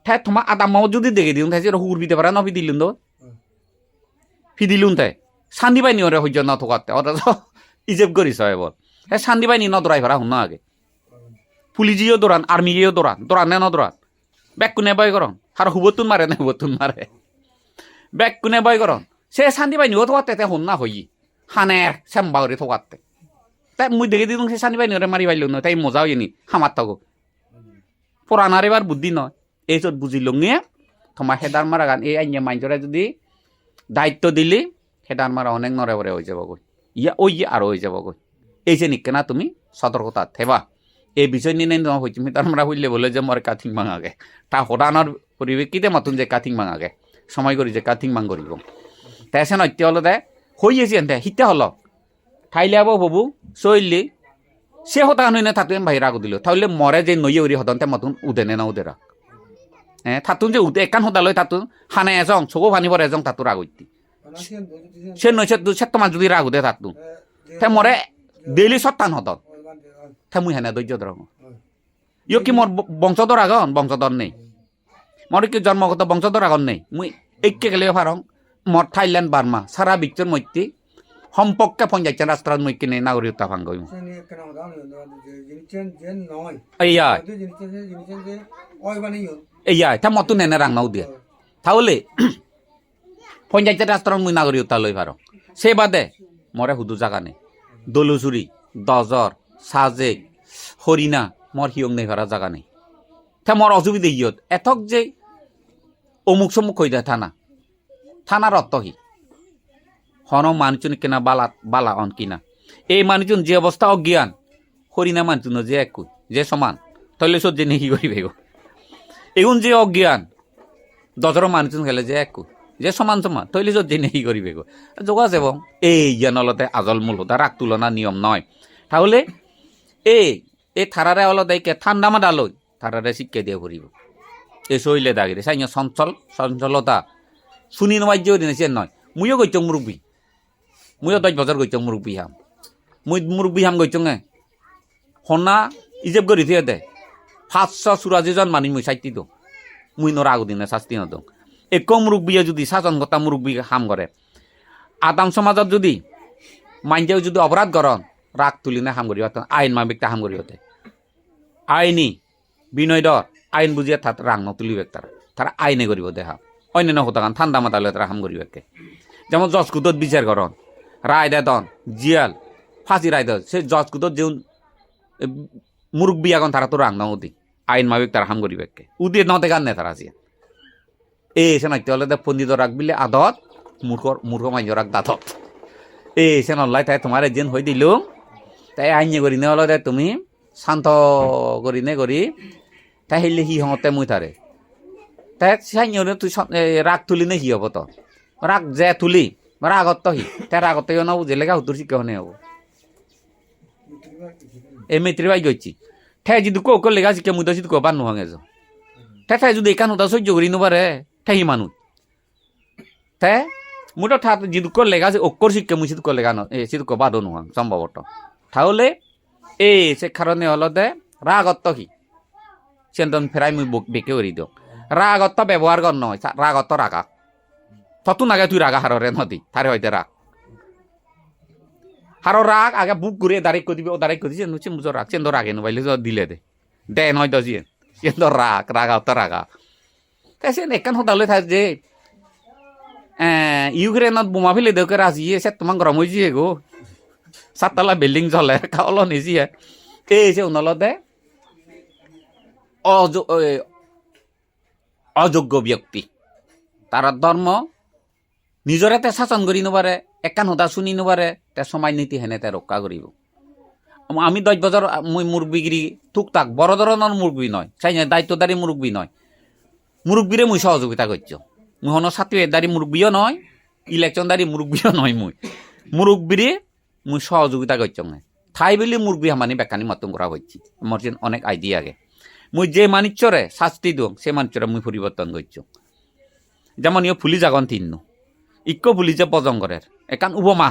তাই তোমার আদামাও যদি দেখে দিন তাই হুর দিতে পারে নবি দিলুন তো ফিদিলুন তাই শান্তি বাহিনী ওরে সহ্য ন থকাতে অথচ ইজেব করিস এবার হ্যাঁ শান্তি বাহিনী ন দৌড়াই ফেরা শুন আগে পুলিশিও দৌড়ান আর্মিও দৌড়ান নে ন দৌড়ান বেক কোনে বয় করন আর হুবতুন মারে না হুবতুন মারে বেক কোনে বয় করন সে শান্তি বাহিনী ও থকাতে শুন না হই হানের শ্যামবাউরি থকাতে তাই মুই দেখে দিলাম সে শান্তি বাহিনী মারি পাইল না তাই মজা হয়নি হামার থাকো পুরানার এবার বুদ্ধি নয় এই চোট বুঝিল নিয়ে তোমার হেদার মারা গান এই আইনে মাইজরে যদি দায়িত্ব দিলি হেদার মারা অনেক নরে বরে হয়ে যাব গই ইয়া ওই আরো হয়ে যাব গই এই যে নিকে না তুমি সতর্কতা থেবা এই বিষয় নিয়ে তোমার হয়েছি তার মারা হইলে বলে যে মরে কাথিং ভাঙাগে তা হঠানোর পরিপ্রেক্ষিতে মাতুন যে কাথিং ভাঙাগে সময় করি যে কাথিং ভাঙ করিব তাই সে নত্য হলো দে হইয়েছি এনতে হিতে হল ঠাইলে আবো বাবু চইলি সে হতা নই না থাতুন বাহিরা আগু দিল তাহলে মরে যে নইয়ে উড়ি হতনতে মাতুন উদেনে না উদেরা হ্যাঁ থাতুন যে উদে একান হতা লই থাতুন হানে এজং চকু ভানি পরে এজং থাতুর আগতি সে নইছে সে তোমার যদি রাগু দে থাতুন তে মরে ডেইলি সত্তান হতন তে মুই হেনে ধৈর্য ধর ইয় কি মোর বংশধর আগন বংশধর নেই মোর কি জন্মগত বংশধর আগন নেই মুই একে গেলে পারং মোর থাইল্যান্ড বার্মা সারা বিশ্বর মধ্যে সম্পর্কে পঞ্চায়েত রাষ্ট্র মই কিনে নাগরিকতা ভাঙ্গই এইয়া এটা মতো নেনে রাংনাও দিয়ে তাহলে পঞ্চায়েত রাষ্ট্র মই নাগরিকতা লই পারো সে বাদে মরে হুদু জাগা নেই দলুচুরি দজর সাজেক হরিণা মর হিয়ং নেই ভাড়া জাগা নেই তা মর অসুবিধা হিয়ত এথক যে অমুক সমুক হয়ে যায় থানার অর্থহি হন মানুষজন কিনা বালা অন কিনা এই মানুষজন যে অবস্থা অজ্ঞান হরিণা মানুষজন যে এক যে সমান তাহলে সব যে নেহি করিবে এগুন যে অজ্ঞান দজর মানুষজন খেলে যে এক যে সমান সমান তাহলে সব যে নেহি করিবে যোগাজ এবং এই জ্ঞানলতে আজল মূল হতা রাগ তুলনা নিয়ম নয় তাহলে এই থারারে অলতে ঠান্ডা মাডা লই থারারে শিক্ষা দিয়ে ফুরিব এই শৈলে দাগিরে সাই চঞ্চলতা শুনি নবাজ্য দিনেছে নয় মুইও গৈছ মুরব্বী মুইও 10 বছর গৈছ মুরব্বী হাম মুই মুরব্বী হাম গৈছ হনা ইজেব গড়ি থিয়ে দে 584 জন মানুষ মুই চাইতি দো মুই নরা আগু দিনে শাস্তি নদ এক মুরব্বীয়ে যদি শাসন কথা মুরব্বী হাম করে আদাম সমাজত যদি মাইনতেও যদি অপরাধ করন রাগ তুলি না হাম করি আইন মাবিকটা হাম করি হতে আইনি বিনয় দর আইন বুঝিয়ে রাং নতুলিবে তারা আইনে করিব দেহা অন্যান্য হতাকান ঠান্ডা মাতালে তারা হাম করিবাকে যেমন জজকুতত বিচার করন রায় দে দন জিয়াল ফাঁসি রায় দেয় সে জজকুতত যে মুরব্বী এখন তারা তো রাং নদী আইন মাবিক তারা হাম করিবাকে উদি নতে গান নে তারা আছে সে নাইতে হলে পন্ডিত রাখবিলে আদত মূর্খ মাইজ রাখ দাঁতত সে নল্লাই তাই তোমার যেন হয়ে দিল তাই আইনে করি নে হলে তুমি শান্ত করি নে করি তাই হেলে হি হতে মুই তারে তাই সাইনে তুই রাগ তুলি নে হি হব তো রাগ যে তুলি রাগত তো হি তাই রাগত না বুঝে হুতুর শিক্ষা হনে হব এই মেত্রী বাই গেছি ঠাই যদি কো লেগা শিক্ষা মুই তো যদি কবার নোহাঙে যাও ঠাই যদি একান হতা সহ্য করি নোবারে ঠাই মানুষ তাই মুটো ঠাত যদি লেগা আছে অক্ষর শিক্ষা মুই সিদ্ধ লেগা সিদ্ধ বাদও নোহাং সম্ভবত তাহলে সে কারণে হলো দে রাগত হি সেন্দন ফেরাই মুই বেকে করি দিও রাগত ব্যবহার কর নয় রাগত রাগা ততু নাগে তুই রাগা হারে নদী তারে হইতে রাগ হারো রাগ আগে বুক ঘুরে দাঁড়িয়ে করে দিবি ও দাঁড়িয়ে করে দিছে নুচে মুজো রাগ চেন্দ রাগে নবাইলে দিলে দে নয় তো জিয়ে চেন্দ রাগা রাগা তাই সে একান হতালে থাক যে ইউক্রেনত বোমা ফেলে দেওকে রাজিয়ে সে তোমার গরম হয়ে যিয়ে গো 7 তলা বিল্ডিং জ্বলে খাওয়ালো নিজিয়ে সে উনলতে অযোগ্য ব্যক্তি তার ধর্ম নিজরে তে শাসন করি নবারে একান হতা শুনি নবারে তে সময় নীতি হেনে তে রক্ষা করিব আমি 10 বছর মুই মুরব্বীগিরি টুকটাক বড় ধরনের মুরব্বী নয় চাই না দায়িত্বদারী মুরব্বী নয় মুরব্বীরে মুই সহযোগিতা করছো মুই হন সার্টিফিকেটদারী মুরব্বীও নয় ইলেকশনদারী মুরব্বীও নয় মুরব্বীরে মুই সহযোগিতা করছো ঠাই বলি মুরব্বী হামানি বেকানি মাতম করা হচ্ছে আমার অনেক আইডিয়া আগে মুই যে মানিচ্ছরে শাস্তি দিও সে মানিচ্ছরে মুই পরিবর্তন করছো যেমন ইয়ে পুলিশ আগন তিন্ন ইক্য পুলিশে পজং করে একান উপমা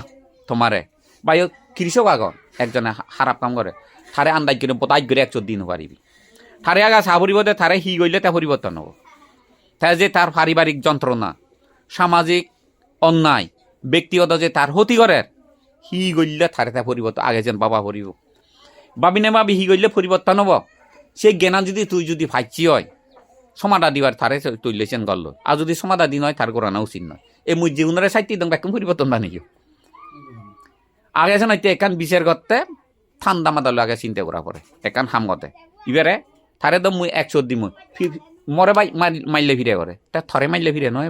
তোমারে বা কৃষক আগন একজনে খারাপ কাম করে থারে আন্দাজ করে পতাই করে 100 দিন পারিবি থারে আগা সাবরিব দে থারে হি গইলে তা পরিবর্তন হব তাই যে তার পারিবারিক যন্ত্রণা সামাজিক অন্যায় ব্যক্তিগত যে তার ক্ষতি করে হি গইলে থারে তা পরিবর্তন আগে যেন বাবা পড়িব বাবিনে বাবি হি গইলে পরিবর্তন হব সে জ্ঞান যদি তুই যদি ফাইছি হয় সমাধা দিবার থারে তৈলেছেন গল্ল আর যদি সমাধা দিন হয় তার করানো উচিত নয় এই মুই জীবনের সাইটি দং ব্যাকুম পরিবর্তন বানিয়ে আগে আছে নয়তো একান বিচার করতে ঠান্ডা মাদালো আগে চিন্তা করা পড়ে একান হাম গতে এবারে থারে তো মুই 100 দিম মরে বাই মাইলে ফিরে করে তা থরে মাইলে ফিরে নয়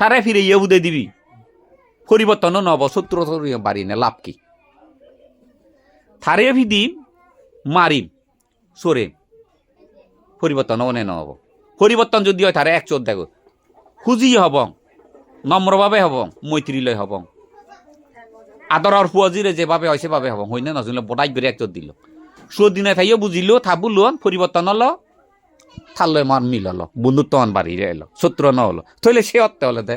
তারে ফিরে ইয়ে বুদে দিবি পরিবর্তনও নব শত্রু বাড়ি না লাভ কি থারে ফিদি মারিম সরে পরিবর্তন অনে নহব পরিবর্তন যদি হয় তারে 100 দেখো খুঁজি হব নম্রভাবে হব মৈত্রীলয় হব আদর ফুয়াজিরে যেভাবে হয় সেভাবে হব হই না নজলে বটাই করে 100 দিল সুদিনে থাইও বুঝিল থাবুলো পরিবর্তন হলো থাললে মান মিল হলো বন্ধুত্ব মান বাড়ি এলো শত্রু ন হলো তাহলে সে অর্থে হলে দে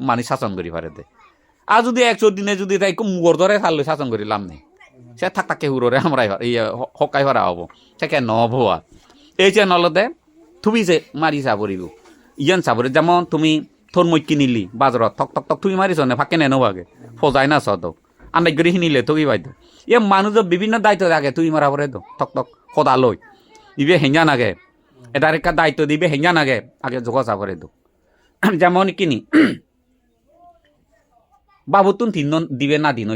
মানে শাসন করি পারে দে আর যদি 100 দিনে যদি তাই মুগর ধরে থাললে শাসন করি লাভ নেই সে থাকতাকে হুরে আমরাই হকাই ভরা হব সে কেন হব আর এই যে নলদে তুমি যে মারি চাবরিব ইয়ান চাবরি যেমন তুমি তোর মই কিনিলি বাজারত থক থক থক তুমি মারিছ নে ফাঁকে নেনো আগে ফজাই না সদ আন্দাজ করে কিনিলে তুই বাইদ এ মানুষ বিভিন্ন দায়িত্ব থাকে তুই মারা পরে দো থক থক সদা লই ইবে হেঞ্জা নাগে এটার একটা দায়িত্ব দিবে হেঞ্জা নাগে আগে যোগা চাবরে দো যেমন কিনি বাবু তুন তিন দিবে না দিন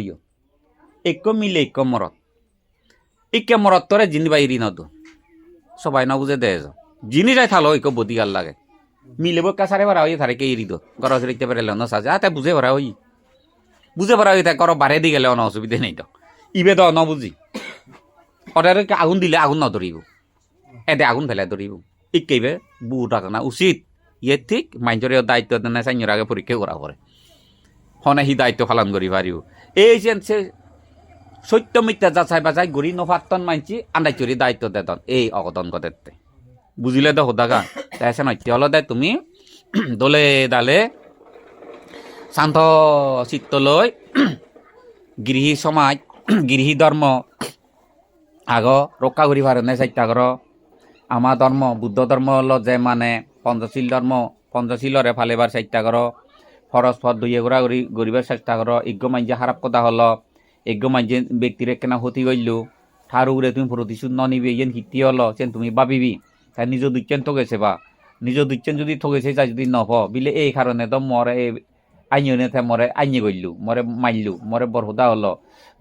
এক মিলে এক মরত ইকে মরত তোরে জিন্দি বাইরি নদো সবাই না বুঝে দেয় জিনিসটাই থালো এক বদিগার লাগে মিলেব কাছারে ভরা হই থারে কে এরি দো গরজ রেখতে পারে না সাজা তাই বুঝে ভরা হই বুঝে ভরা হই তাই কর বারে দি গেলে অন অসুবিধা নেই তো ইবে তো ন বুঝি অর্ডারে আগুন দিলে আগুন ন ধরিব এতে আগুন ফেলে ধরিব ইকেইবে বু টাকা উচিত ইয়ে ঠিক মাইজরে দায়িত্ব দেনে সাইনের আগে পরীক্ষা করা পরে হনে হি দায়িত্ব পালন করি পারিব এই যে সত্য মিথ্যা যাচাই বাছাই গড়ি নফাতন মানছি আন্দাজ চুরি দায়িত্ব দেতন এই অঘটন ঘটে বুঝিলে তো হোদাগা তাই নৈত্য হল দে তুমি দলে দালে শান্ত চিত্ত লই গৃহী সমাজ গৃহী ধর্ম আগ রক্ষা করি পারে না চাইটা কর আমার ধর্ম বুদ্ধ ধর্ম হল যে মানে পঞ্চশীল ধর্ম পঞ্চশীলরে ফালেবার চেষ্টা কর ফরজ ফর দুই এগুড়া গরিবের চেষ্টা কর ইজ্ঞ মাইজে খারাপ কথা হল ইজ্ঞ মাইজে ব্যক্তিরে কেনা ক্ষতি করলু তার উপরে তুমি প্রতিশোধ ন নিবি ইয়েন হিতি হল সেন তুমি ভাবিবি তাই নিজ দুচ্ছেন তো গেছে বা নিজ দিচ্ছেন যদি ঠকেছে যাই যদি নভ বিলে এই কারণে তো মরে আইনে মরে আইনে গইলু মরে মাইলু মরে বরহুদা হলো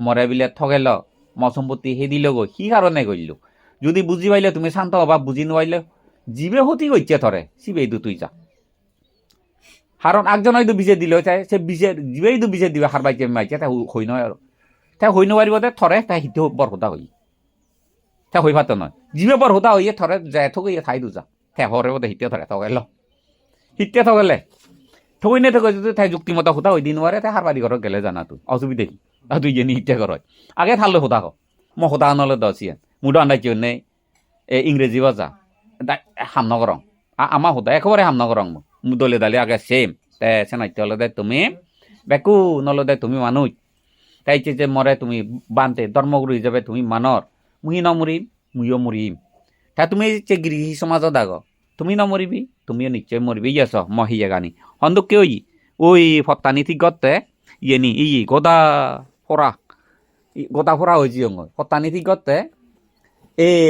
মরে বিলে ঠগেল ম সম্পত্তি হে দিল গো কি কারণে গইলু যদি বুঝি পাইলে তুমি শান্ত হবা বুঝি নোৱাইলে জীবে হতি গইছে ধরে শিবেই দু তুই যা কারণ একজন হয়তো বিজে দিলে চাই সে বিজে জীবেই দু বিজে দিবে হার বাইছে মাইছে তা হই নয় আর তা হই নবারিব থরে তা হিতে বরহুদা হই তা হই ভাত নয় জীবে বরহুদা হইয়ে থরে যায় ঠকে ঠাই দু যা তা হরে বোধ হিতে ধরে ঠগেল হিতে ঠগেলে ঠগই নে ঠকে যদি তাই যুক্তিমতো হুদা হই দিন ওয়ারে তাই হার বাড়ি ঘর গেলে জানা তুই অসুবিধা কি আর তুই জেনি হিতে কর আগে থাকলে হুদা হ ম হুদা নলে দছিয়ান মুডো আন্দাই জন্য ইংরেজি বাজা হামনগরং আমা হুদা একেবারে হামনগরং দলে দালে আগে সেম তে সেনাইতে হলে দে তুমি বেকু নলে দে তুমি মানুষ তাই যে মরে তুমি বানতে ধর্মগুরু হিসাবে তুমি মানর মুই নমরিম মুইও মরিম তা তুমি যে গৃহী সমাজত দাগ তুমি নমরিবি তুমিও নিশ্চয় মরিবি ইয়েছ মহিয়া গানি হন্দক কে ওই ফত্তানি ঠিক গতে ইয়েনি গদা ফোরা হয়েছি ফত্তানি ঠিক গতে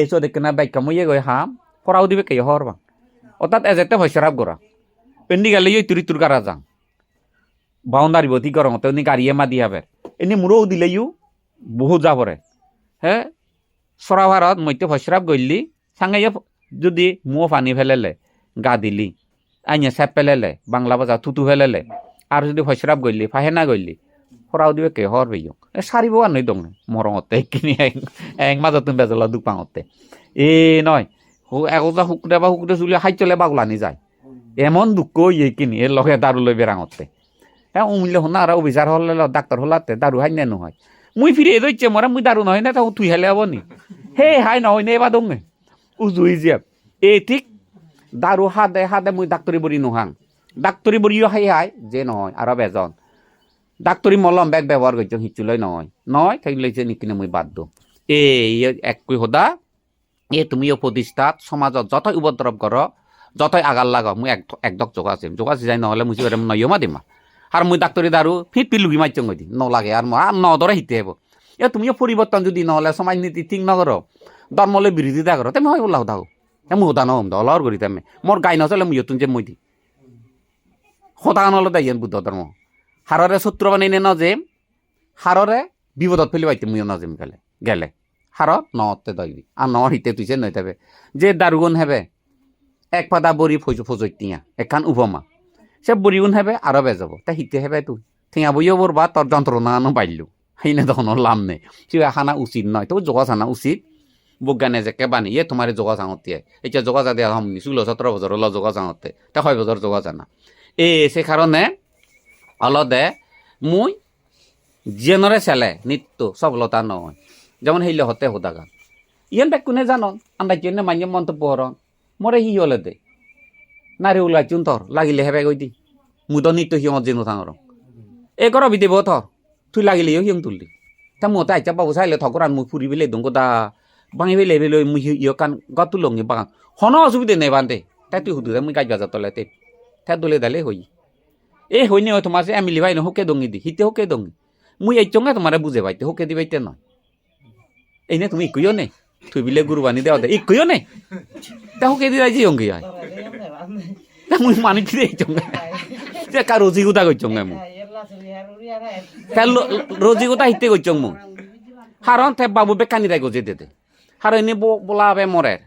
চোদ্দ কেনা বাইক মুইয়ে গই হাম ফরাও দিবে কে হরবা অর্থাৎ এজেতে ভৈসরাব গড়া পেন্ডি গেলে ইয়ে তুরি তুর গারা যাং বাউন্ডারি বতি গরম উনি গাড়িয়ে মাদি হবে এনে মুরও দিলে বহুত যাবরে হে সরা ভারত মধ্যে ভৈসরাব গইলি সাঙ্গাইয়া যদি মুও পানি ফেলেলে গা দিলি আইনে চেপ পেলেলে বাংলা বাজা থুতু ফেলেলে আর যদি ভৈসরাব গইলি ফাহেনা গইলি ফরাও দিবে কে হর বেয় সারিব আর নই দং মরঙতে কিনি এক মাজত তুমি বেজলা দুখ পাঙতে নয় এগোজা শুকুরে চুলি হাই চলে বাগলানি যায় এমন দুঃখ ইয়ে কিনি এর লগে দারু লই বেড়াঙতে হ্যাঁ উমিলে শোনা আর অফিসার হলে ডাক্তার হলাতে দারু হাই নে নহয় মুই ফিরে দইছে মরে মুই দারু নহয় না তা তুই হেলে হব নি হে হাই নহয় নে এবার দঙে উজুই যে ঠিক দারু হাদে মুই ডাক্তরি বড়ি নোহাং ডাক্তরি বড়িও হাই যে নহয় আর বেজন ডাক্তরি মলম বেগ ব্যবহার করছো হিচুলৈ নয় থাকি লৈছে নিকিনে মুই বাদ দো এক সদা তুমিও প্রতিষ্ঠাত সমাজত যতই উপদ্রব কর যতই আগার লাগ মুই একদক যোগাছি যাই নহলে মুচি নয়মা দিমা আর মুই ডাক্তরি দারু ফিট লুগি মারছ দি নলাগে আর নদরে হিতে হব তুমিও পরিবর্তন যদি নহলে সমাজ নীতি ঠিক নকর ধর্মলে বিরোধিতা কর তেমনি হয় ওলাও দাও মুই হোদা নহম দলর করি তেমনি মোর গাই নচলে মুই তুন যে মই দি সদা নলে দাই বুদ্ধ ধর্ম হাররে শত্রু বানাই নে নজে হাররে বিপদত ফেলি পাইতে মুইও নজেম গেলে হার নতে দইবি আর ন হিতে তুইছে নই থাকবে যে দারুগুন হেবে এক পাতা বড়ি ফজইতিয়া একখান উপমা সে বড়িগুন হেবে আরো বেজাব তা হিতে হেবে তুই ঠিয়া বইও বরবা তোর যন্ত্রণা পাইলু সেইনে তখন লাম নেই সে হানা উচিত নয় তো যোগাছ আনা উচিত বৈজ্ঞানে যে কে বানি তোমার যোগাছ আঙতে এতিয়া যোগাছ দিয়া হমনি 16-17 বছর হল যোগাছ আঙতে তা 6 বছর যোগাছ আনা সে কারণে অলদে মুই জিয়নরে চেলে নিত্য সফলতা নয় যেমন হেইলে হতে হোদা গান ইয়ান বেক কোনে জানন আন্দাজ জন্য মান্য মন্তব্য হরন মরে হি হলে দে নারী ওলাই চুন থর লাগিলে হেবে গই দি মুদ নিত্য হিয়ত যেন থাঙর এ কর বিদেব থর তুই লাগিলেও হিয়ং তুললি তা মতে আইচা বাবু চাইলে থকরান মুই ফুরি বেলে দং গদা বাঙি বেলে বেলে মুই ইয় কান গতু লঙ্গি বাগান হন অসুবিধা নেই বান্ধে তাই তুই হুদু মুই গাছ বাজার তলে তে দলে দালে হই হইনি হয় তোমার এমিলি ভাই হোকে দঙি দি হিতে হোকে দঙি মুই এই চঙ্গে তোমার বুঝে পাইতে হোকে দিবাইতে নয় এইনে তুমি ইকুইও নেই তুই বিলে গুরবানি দেওয়া দে ইকুইও নেই তা হোকে দি যাই অঙ্গি হয় মুই মানি দিলে এই চঙ্গে কার রোজি গুতা কই চঙ্গে মু রোজি গুতা হিতে কই চং মু হারন তে বাবু বেকানি রাই গজে দে হার এনে বলা আবে মরের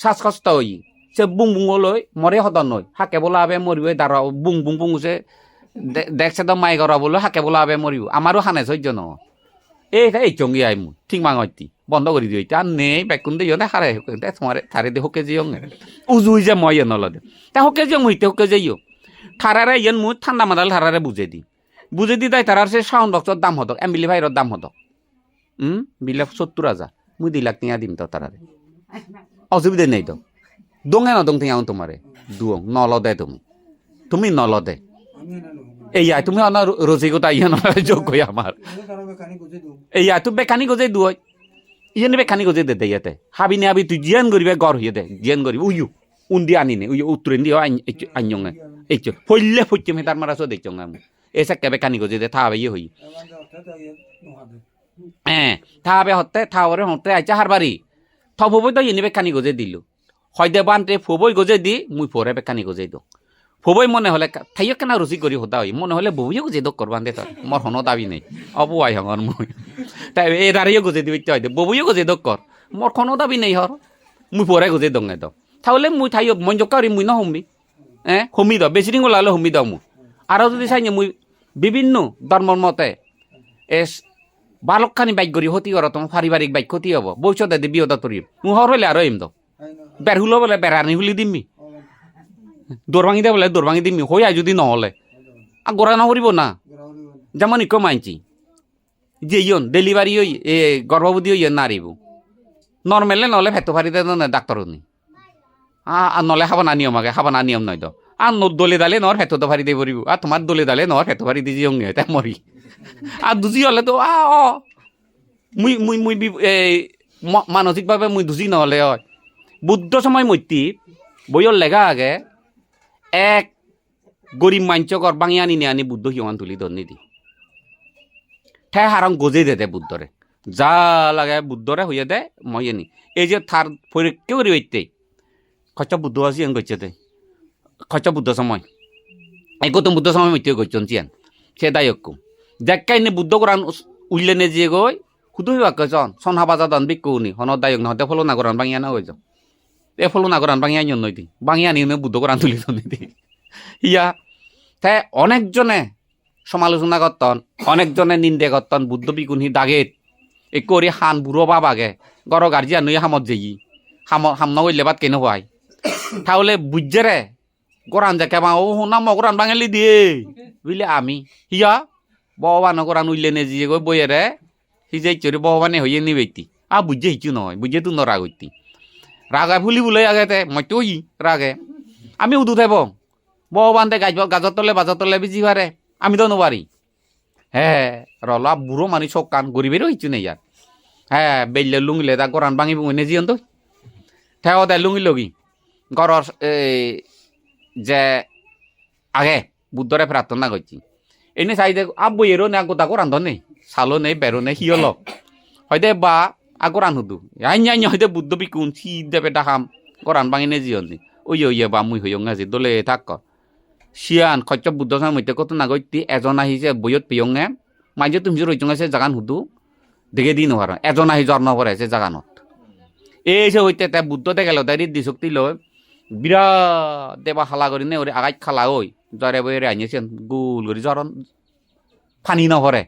শ্বাসকষ্ট হই সে বুং বুঙলৈ মরে সদন নয় হাকে বলা আবে মরিব দাঁড়া বুং বুঙছে দেখছে তো মাই করা বলে হাকে বলা আবে মরিব আমারও হানে সহ্য ন এই চঙ্গি আই মু ঠিক মাঙতি বন্ধ করে দিই আর নেই বেকুন দিয়ে হারে তোমার থারে দে হোকে যাই উজুই যে মই নলদে তা হোকে যাই মুইতে হোকে যাইও থারারে ইয়েন মুই ঠান্ডা মাদাল থারারে বুঝে দি তাই তারার সে সাউন্ড বক্সর দাম হদক এমবিলি ভাইরর দাম হদক বিলে 70,000 মুই 2 লাখ টিয়া দিম তো তারারে অসুবিধা নেই তো দঙে ন দং থিয়াও তোমারে দুং নলদে তুমি নলদে এইয়া তুমি অন রসিকতা ইয়ে নয় যোগ্য আমার এইয়া তুই বেকানি গজে দুয় ইয়ে বেকানি গজে দে ইয়াতে হাবি নে হাবি তুই জিয়ান করিবে গড় হইয়ে দে জিয়ান করিব উইউ উন্দি আনি নে উইউ উত্তরেন দিয়ে আইনজঙে এই হইলে ফইতে মে তার মারাছো দেখছ আমি এসে কে বেকানি গজে দে থাবে ইয়ে হই থাবে হতে থাওরে হতে আইচা হারবারি থবই তো ইয়ে বেকানি গজে দিলু হয়দে বানতে ফবই গজে দি মুই ফোরে বেকানি গজে দিও ফবই মনে হলে থাইও কেনা রুচি করি হতা হই মনে হলে বউইও গজে দক করবান দে তোর মোর হনো দাবি নেই অবুয়াই হঙর মুই তাই এ দাঁড়িয়ে গজে দিবি হয়তো বউইও গজে দক কর মোর কোনো দাবি নেই হর মুই ফোরে গজে দং এদ তাহলে মুই থাইও মন জকারি মুই ন হমি হমি দ বেশি দিন ওলালে হমি দাও মুই আর যদি চাই মুই বিভিন্ন ধর্মর মতে এস বালকখানি বাইক করি হতি কর তোমার পারিবারিক বাইক ক্ষতি হব বৈশতে দি বিয়দা তরি মুহর হইলে আরো এম দ বের হুলো বলে বেড়ানি হুলি দিমি দৌড় ভাঙি দে বলে দৌড় ভাঙি দিমি হইয়া যদি নহলে আর গোড়া নহরিব না যেমন ইকো মানছি যে ইয়ন ডেলিভারি হই এ গর্ভবতী হইয়া নারিব নর্মেলে নহলে ভেতো ফারিতে না ডাক্তার নি আর নহলে খাবানা নিয়ম আগে খাবানা নিয়ম নয় তো আর দলে দালে নহর ভেতো তো ফারি দিয়ে পড়িব আর তোমার দলে দালে নহর ভেতো ফারি দিয়ে অঙ্গে তাই মরি আর দুজি হলে তো মুই মুই মুই মানসিকভাবে মুই দুজি নহলে হয় বুদ্ধ সময় মৈত্রী বইয়র লেখা আগে এক গরিব মাঞ্চকর বাঙি আনি আনি বুদ্ধ সিমান তুলি ধরনি দি ঠে হারং গজে দে বুদ্ধরে যা লাগে বুদ্ধরে হইয়া দে মই আনি এই যে থার পরীক্ষা করি হইতে খরচা বুদ্ধ আসি আন গচ্ছে দে খরচা বুদ্ধ সময় এই গৌতম বুদ্ধ সময় মৈত্রী গচ্ছন চিয়ান সে দায়ক দেখাই নে বুদ্ধ কোরআন উল্লে নে যে গই শুধু বাক্য সন হাবাজা দান বিকুনি হন দায়ক নহতে ফলো না কোরআন বাঙিয়া না হয়ে যাও এ ফলো না কোরআন বাঙিয়া নই দি বাঙিয়া নি বুদ্ধ কোরআন তুলি ধরনি দি ইয়া তাই অনেকজনে সমালোচনা করতন অনেকজনে নিন্দে করতন বুদ্ধ বিকুনি দাগেত এ করি হান বুড়ো বাবাগে গর গার্জিয়ান নই হামত যেই হামনা হইলে বাদ কেন হয় তাহলে বুঝরে কোরআন দেখে মা ও নাম কোরআন বাঙালি দিয়ে বুঝলে আমি হিয়া ভগবান কোরআন উইলে নে যে গই বইয়েরে সিজাই চরি ভগবানে হইয়ে নিবেতি বুঝে হিচু নয় বুঝে তো নরাগ হইতি রাগে ফুলি বলে আগেতে মইতো ই রাগে আমি উদু থাকব ভগবান দে গাজর তলে বাজার তলে বিজি পারে আমি তো নোবারি হ্যাঁ রলা বুড়ো মানি চোখ কান গরিবেরও হিচু নেই আর হ্যাঁ বেললে লুঙিলে তা কোরআন ভাঙি বুঙে জিয়ন তো ঠেও দে লুঙি লগি ঘরর যে আগে বুদ্ধরে প্রার্থনা করছি এনে চাই দে বই এরো নে গোটা কোরআন নেই সালো নেই বেরো নেই হিয়ল হয়তো বা কোরআন হুদু আইন হয়তো বুদ্ধ বিকুন সি দেবে ডাকাম কোরআন ভাঙি নে জিয়ন ওই বা মুই হইয়ং আজি দলে থাক সিয়ান খচ্চ বুদ্ধ সময় মধ্যে কত না গতি এজন আহিছে বইয়ত পিয়ঙে মাইজে তুমি রইচং আছে জাগান হুদু দেখে দি নোহার এজন আহি জন্ম পড়াইছে জাগানত এই যে হইতে তাই বুদ্ধ দেখালো তাই ঋদ্ধি শক্তি লয় বিরাট দেবা খালা করি নে ওরে আগাই খালা ওই জরে বইরে আনিয়েছেন গুল করি জরন ফানি নভরে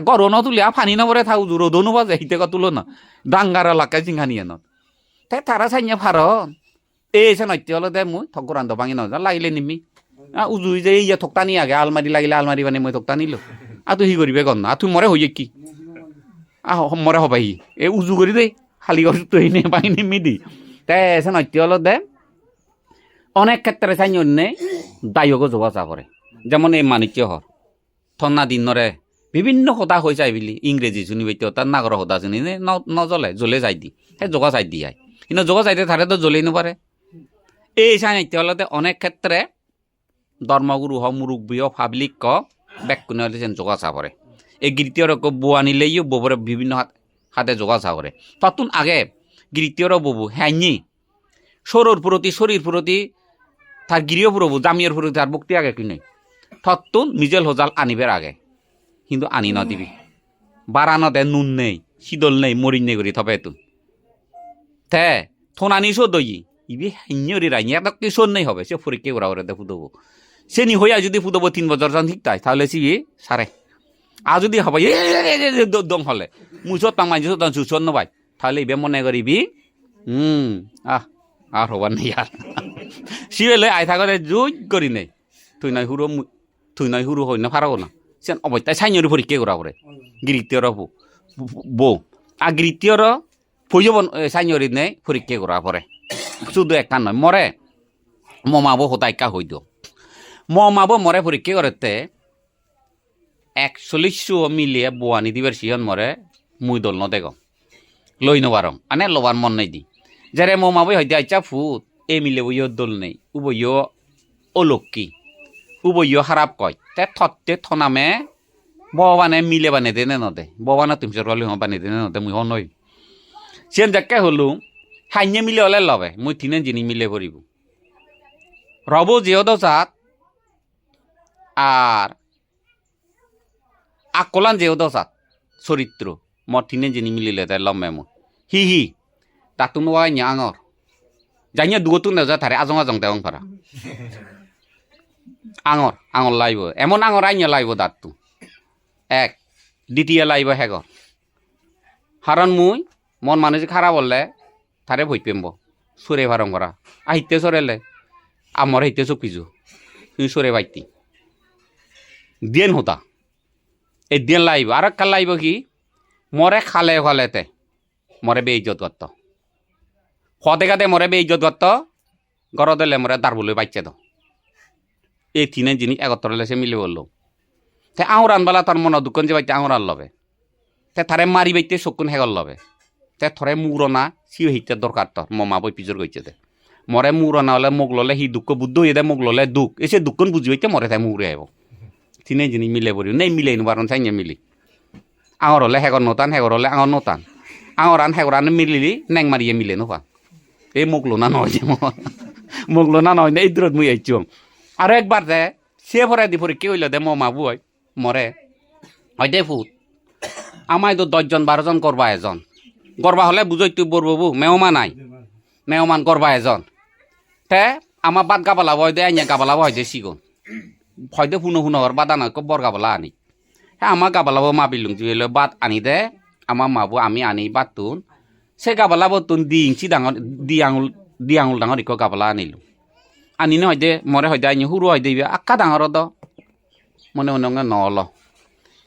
গরো ন তুলি ফানি নভরে থাকু রোদো নবাজে হিতে তুলো না ডাঙ্গার এলাকায় চিংহানিয়ে ন তাই তারা চাইনে ফারন এই সে নৈত্য হলে দে মুই ঠক রান্ধ ভাঙি ন লাগিলে নিমি উজুই যে ইয়া থকতানি আগে আলমারি লাগিলে আলমারি বানি মই থকতা নিলো তুই হি করিবে গন না তুই মরে হইয়ে কি মরে হবাই এ উজু করি দেই খালি গছ তুই নে পাই নিমি দি তাই সে নৈত্য হলে দে অনেক ক্ষেত্রে চাই অন্যে দায়ক যোগাযোগ করে যেমন এই মানিক্য হর ঠন্না দিনরে বিভিন্ন সদা হৈ যায় বুলি ইংরেজি শুনিবে তার নাগর সদা শুনি নজলে জ্বলে যাই দি সেই যোগা চাই দি আয় কিন্তু যোগা চাইতে তারে তো জ্বলেই নপারে এই চাই নাইতে অনেক ক্ষেত্রে ধর্মগুরু হ মুরব্বী হ পাবলিক ক ব্যাকুনে হলে যেন যোগা চা করে এই গীর্তিয়র বউ আনিলেইও বউরে বিভিন্ন হাতে যোগা চা করে ততুন আগে গীর্তিয়র ববু হ্যাঁ শরীর প্রতি তার গিরিয় প্রভু জামিয়র প্রতি তার মুক্তি আগে কিনে ততুন মিজেল হজাল আনিবের আগে কিন্তু আনি ন দিবি বারানতে নুন নেই শীতল নেই মরিন নেই করি থবে তুন থে থন আনি শো দই ইবি হাইনি রাইনি একটা কিশোর নেই হবে সে পরীক্ষা করা করে ফুদবো সে নি হইয়া যদি ফুদবো 3 বছর জন ঠিক তাই তাহলে সিবি সারে আর যদি হবে দম হলে মুসত পাং মাইজত সুসন নবাই তাহলে ইবে মনে করিবি আর হবার নেই আর সিবেলে আই থাকতে জুই করি নেই তুই নাই হুরু হই না ফারাও না সে অবস্থায় সাইনিয়র পরীক্ষা করা করে গিরিত্যর বউ আর গিরিত্যর ফৈজব সাইনিয়র নেই পরীক্ষা করা পরে শুধু একটা নয় মরে মমাবো হতাইকা হই দিও মমাবো মরে পরীক্ষা করতে 41 মিলিয়ে বোয়ানি দিবার সিহন মরে মুই দল ন দেখ লই নবারং আনে লবার মন নাই দি যারে মমাবো হইতে আইচা ফুট এ মিলে বইয় দল নেই উবইয় অলক্ষী উবইয় খারাপ কয় তে থতে থনামে ভগবানে মিলে বানে দেনে নদে ভগবানে তুমি সরকালি বানে দেনে নদে মুই নই সেন যাকে হলো হাইনে মিলে হলে লবে মই তিনে জিনি মিলে পড়িব রব যেও দশাত আর আকলান যেও দশাত চরিত্র মর তিনে জিনি মিলিলে তাই লম্বে মো হি তাতু নোয়াই nya angor জানিয়া দুগতু নেজা থারে আজং আজং দেওং পারা angor লাইব এমন angor আইnya লাইব দাতু এক দ্বিতীয় লাইব হেগর হারণ মুই মন মানুষ খারাপ হলে থারে ভই পেমব সুরে ভারং করা আহিতে সরেলে আমার হিতে চপিজু তুই সরে বাইতি দিন হতা এই দিন লাইব আর কাল লাইব কি মরে খালে খালেতে মরে বে ইজ্জত করত খদে গাদে মরে বে ইজ্জত করত গর দিলে মরে দার বলে বাইছে তো এই তিনে জিনিস একত্র সে মিলে বললো তে আঙুর আনবালা তার মন দুঃখ যে বাইতে আঙুর আন লবে তে থারে মারি বাইতে চকুন হেগল লবে তে থরে মুরনা সি হইতে দরকার তোর মমা বই পিজর গইছে দে মরে মুরনা হলে মুখ ললে হি দুঃখ বুদ্ধ হয়ে দে মুখ ললে দুঃখ এসে দুঃখন বুঝি হইতে মরে তাই মুরে আইব তিনে জিনিস মিলে পড়ি নেই মিলে বারণ চাইনে মিলি আঙর হলে হেগর নতান হেগর হলে আঙর নতান আঙর আন হেগর আন মিলিলি নেং মারিয়ে মিলে নোপা এই মুখ লোনা নয় যে মুখ লোনা নয় এই দূরত মুই আইছ আর একবার দে সে ভরাই দি পরে কি হইল দে মমা বুয় মরে হয় দে ফুট আমায় তো 10জন 12জন করবা এজন গরবা হলে বুঝই তুই বরবু মেহমান নাই মেহমান করবা এজন তে আমার বাদ গাবালা বয় দে আইয়া গাবালা বয় দে সিগুন হয়তো শুনো হর বাদ আনা বর গাবালা আনি হ্যাঁ আমার গাবালাবো মা বিলুং যে বাদ আনি দে আমার মাবু আমি আনি বাদ তুন সে গাবালাবো তুন দি ইঞ্চি ডাঙর দি আঙুল ডাঙর ইকো গাবালা আনিলু আনি ন হয়দে মরে হয়দে আইনি হুরু হয়দে আক্কা ডাঙর দ মনে মনে নল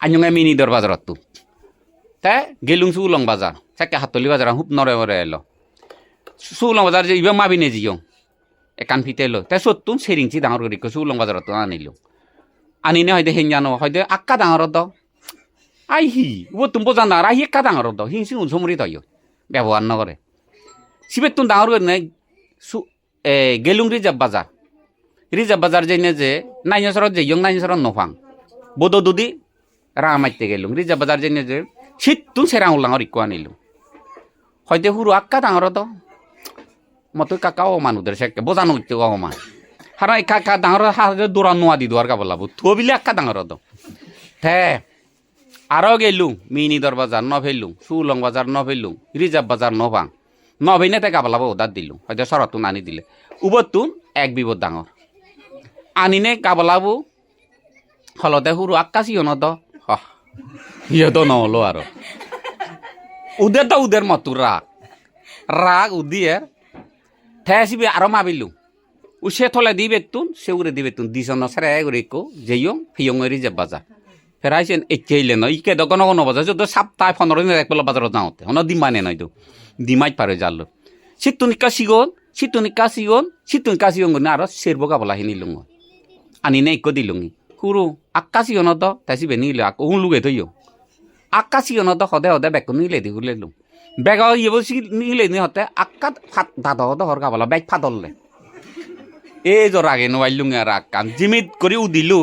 আইনঙে মিনি দর বাজারত তু তে গেলুং সুলং বাজার সেকে হাতলি বাজার হুপ নরে মরে এলো সুলং বাজার যে ইবা মাবি নে জিয়ং একান ফিতে এলো তে সত্তুন সেরিংচি ডাঙর করি সুলং বাজারত আনিলু আনিনে হয়দে হেঞ্জানো হয়দে আক্কা ডাঙর দ আই হি ও তুমি বোঝান আর আই এক্কা ডাঙর দ হিংসি উনসমরি তয় ব্যবহার নকরে সিবে তুন ডাঙর করে নাই গেলুং রিজার্ভ বাজার যেনে যে নাইনসরত যে ইয়ং নাইনসরত নফাং বদ দুদি রা মাইতে গেলুং রিজার্ভ বাজার যেনে যে সিতুন সেরা উল্লাঙর ইকো আনিলু হয়তো হুরু আক্কা ডাঙর দ মতো কাকা অমানুদের সে বোঝানো হইতে অমান হারা কাকা ডাঙর হাতে দৌড়া নোয়া দি দোয়ার কাবলাব থবিলে আক্কা ডাঙর দ হে আরও গেলুং মিনি দর বাজার ন ফেলুং সুলং বাজার ন ফেলুং রিজার্ভ বাজার নভাং নভেনে তে গাবলাবো ওদার দিলুম হয়তো সরতুন আনি দিলে উবতুন এক বিপদ ডাঙর আনিনে গাবলাবো হলদে হুরু আকাশি অনত ইয়ে তো নহলো আর উদের তো উদের মতো রাগ উদিয়ের ঠেসিবে আরো মাবিলু উসে থলে দিবে তুন সে উড়ে দিবে তুন দিশন সেরে করে কো যেইং ফিয়ং রিজার্ভ বাজার ফেরাইছেন একেইলে নয় ইকে দোকান কোনো বাজার যদি সপ্তাহে 15 দিন একবেলা বাজারত যাওঁতে হন দিমানে নয় তো দিমাই পারে জাল সিতুনিকা সিগন আর সেরবো গাবলা হি নিলুঙ আনি নে ইকো দিলুঙি হুরু আক্কা সিগন তো তাইছি বে নিলে আক উন লুগে থইও আক্কা সিগন তো হদে হদে বেক নিলে দি হুলেলু বেগ ইয়ে নিলে নি হতে আক্কা ফাত দাদা হদ হর গাবলা বেগ ফাদললে এ জোর আগে নবাইলুঙ আর আক্কান জিমিত করি উদিলু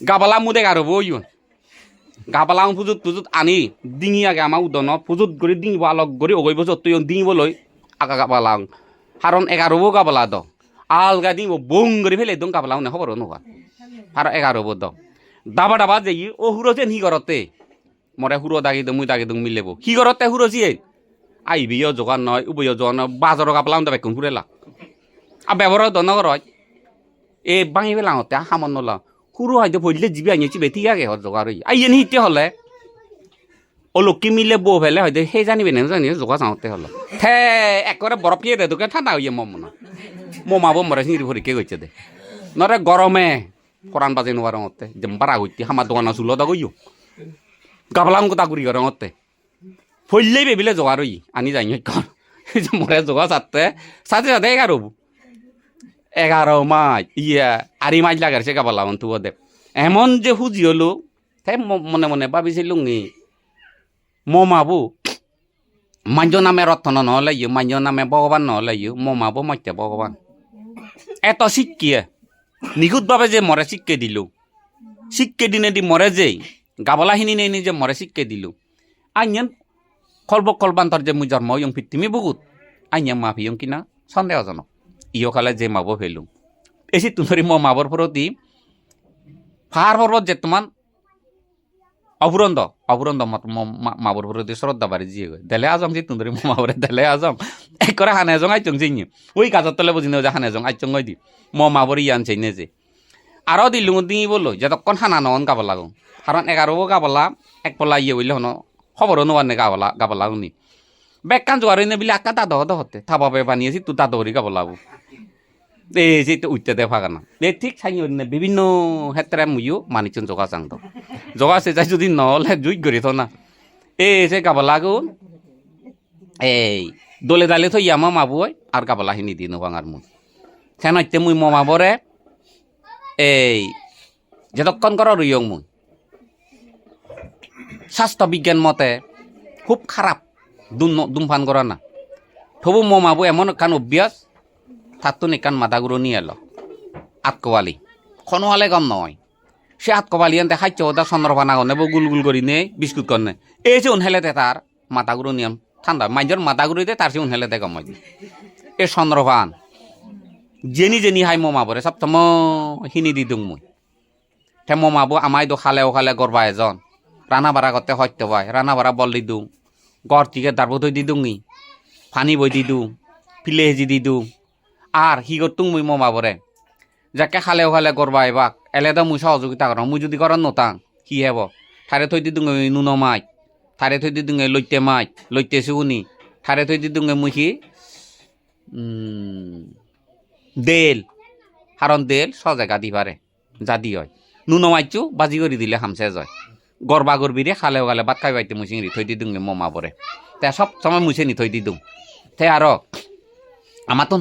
গাবলা মুদে গারো বইন গাবলা পুজুত আনি ডিঙি আগে আমার উদন পুজুত করে ডিঙিব আলক করে অগৈ বছর তুই ডিঙিবলৈ আগা গাবলা কারণ 11বো গাবলা দ আলগা ডিঙিব বং করে ফেলে দং গাবলা উনি খবর নোয়া আর 11বো দ দাবা যে ও হুরো যেন হি করতে মরে হুরো দাগি দং মুই দাগি দং মিলেব হি করতে হুরো জিয়ে আইবিও জোগান নয় উবয় জোগান বাজার গাবলা উন্দা বেকুন ফুরেলা আর ব্যবহার দনগর হয় এ বাঙি ফেলাঙতে হামন নলা হুরু হয়তো ভরলে জিবি আনিয়েছি বেতি আগে হর জোগাড় আইয়ে নিতে হলে ও লোককে মিলে বউ ফেলে হয়তো সেই জানিবে না জানি জোগা চাওঁতে হলো হে একবারে বরফ দিয়ে দে তোকে ঠান্ডা হইয়ে মমনা মমাবো মরে চিংড়ি ভরিকে গইছে দে নরে গরমে কোরআন বাজে নোয়ার মতে বারা গইতে আমার দোকানা চুলো দা গইও গাবলাম কথা ঘুরি করে মতে ফললেই বেবিলে জোগাড় আনি যাই কর মরে জোগা চাতে সাথে 11 মাস আরি মাছ লাগার সে গাবলা মন তুব দে এমন যে হুজি হলো তাই মনে মনে ভাবিছিলুং নি মমাবু মাঞ্জ নামে রত্ন নহলে মাঞ্জ নামে ভগবান নহলে মমাবু মত্যে ভগবান এত শিক্ষিয়ে নিখুঁতভাবে যে মরে শিক্ষে দিলু শিক্ষে দিনে দি মরে যে গাবলাখিনি নেই যে মরে শিক্ষে দিলু আইন কলব কলবান্তর যে মুই জন্ম ইয়ং পৃথিবী বহুত আইয়া মাফিয়ং কিনা সন্দেহজনক ইয়কালে যে মাবো ফেলুম এসি তুনরি ম মাবর প্রতি পাহাড় পর্বত যে তোমার অবুরন্দ মাবর প্রতি শ্রদ্ধা বাড়ি জিয়ে গই দেলে আজং যে তুনরি ম মাবরে দেলে আজং এক করে হানে জং আইচং জিনি ওই কাজর তলে বুঝিনে যে হানে জং আইচং গই দি ম মাবর ইয়ান চাইনে যে আরো দিলুং দিই বললো যতক্ষণ হানা নন গাব লাগুন কারণ 11 গাবলা এক পলা ইয়ে হইলে হন খবরও নোয়ানে গাব লাগুনি বেগ কান জোয়ার হইনে বিলে আকা দাদা হতে থাবাবে বানিয়েছি তু দাদরি গাব লাগু এই যে উঠতে দে ফাগানা এই ঠিক সাইনি বিভিন্ন ক্ষেত্রে মুইও মানিচন জগা চাংদ জগা সে যাই যদি নহলে জুই গড়ি থ না এই যে গাব লাগুন এই দলে দালে থই আমা মাবুই আর গাবলা হিনি দিন বাঙার মুই কেন ইতে মুই মাবরে এই যতক্ষণ কর রইয়ং মুই স্বাস্থ্য বিজ্ঞান মতে খুব খারাপ ধূমপান করা না তবু মাবো এমন কান অভ্যাস থাতুন একান মাদাগুলো নিয়ে এলো আতকোয়ালি খনোয়ালে গম নয় সে আতকোয়ালি আনতে খাইছে ওটা চন্দ্রপানা গনে গুল গুল করি নে বিস্কুট করনে এই যে উনহেলেতে তার মাথাগুলো নিয়ম ঠান্ডা মাইজর মাথাগুড়িতে তার সে উনহেলেতে গমাই দি এ চন্দ্রপান জেনি হাই মাবরে সব তম হিনি দি দুং মুই তে মাবো আমাই দো খালে গরবা এজন রানা বাড়া করতে হইতে হয় রানা বাড়া বল দি দুং গড় থেকে দারব থই দি দুঙি পানি বই দি দুং ফিলে হেজি দি দুং আর হি করতুং মুই মাবরে যাকে খালে গরবা এবাক এলেদা মুই সহযোগিতা কর মুই যদি করার নতাং কি হেব থারে থই দি দুঙে নুন মাই থারে থই দি দুঙে লইতে সুগুনি থারে থই দি দুঙে মুই কি দেল হারণ দেল সজাগা দি পারে যা দি হয় নুন মাইচু বাজি করে দিলে হামসে যায় গরবা গরবিরে খালে বাত খাই বাইতে মুই চিংড়ি থই দি দুঙে মাবরে তে সব সময় মুছে নি থই দি দুং তে আরো আমার তো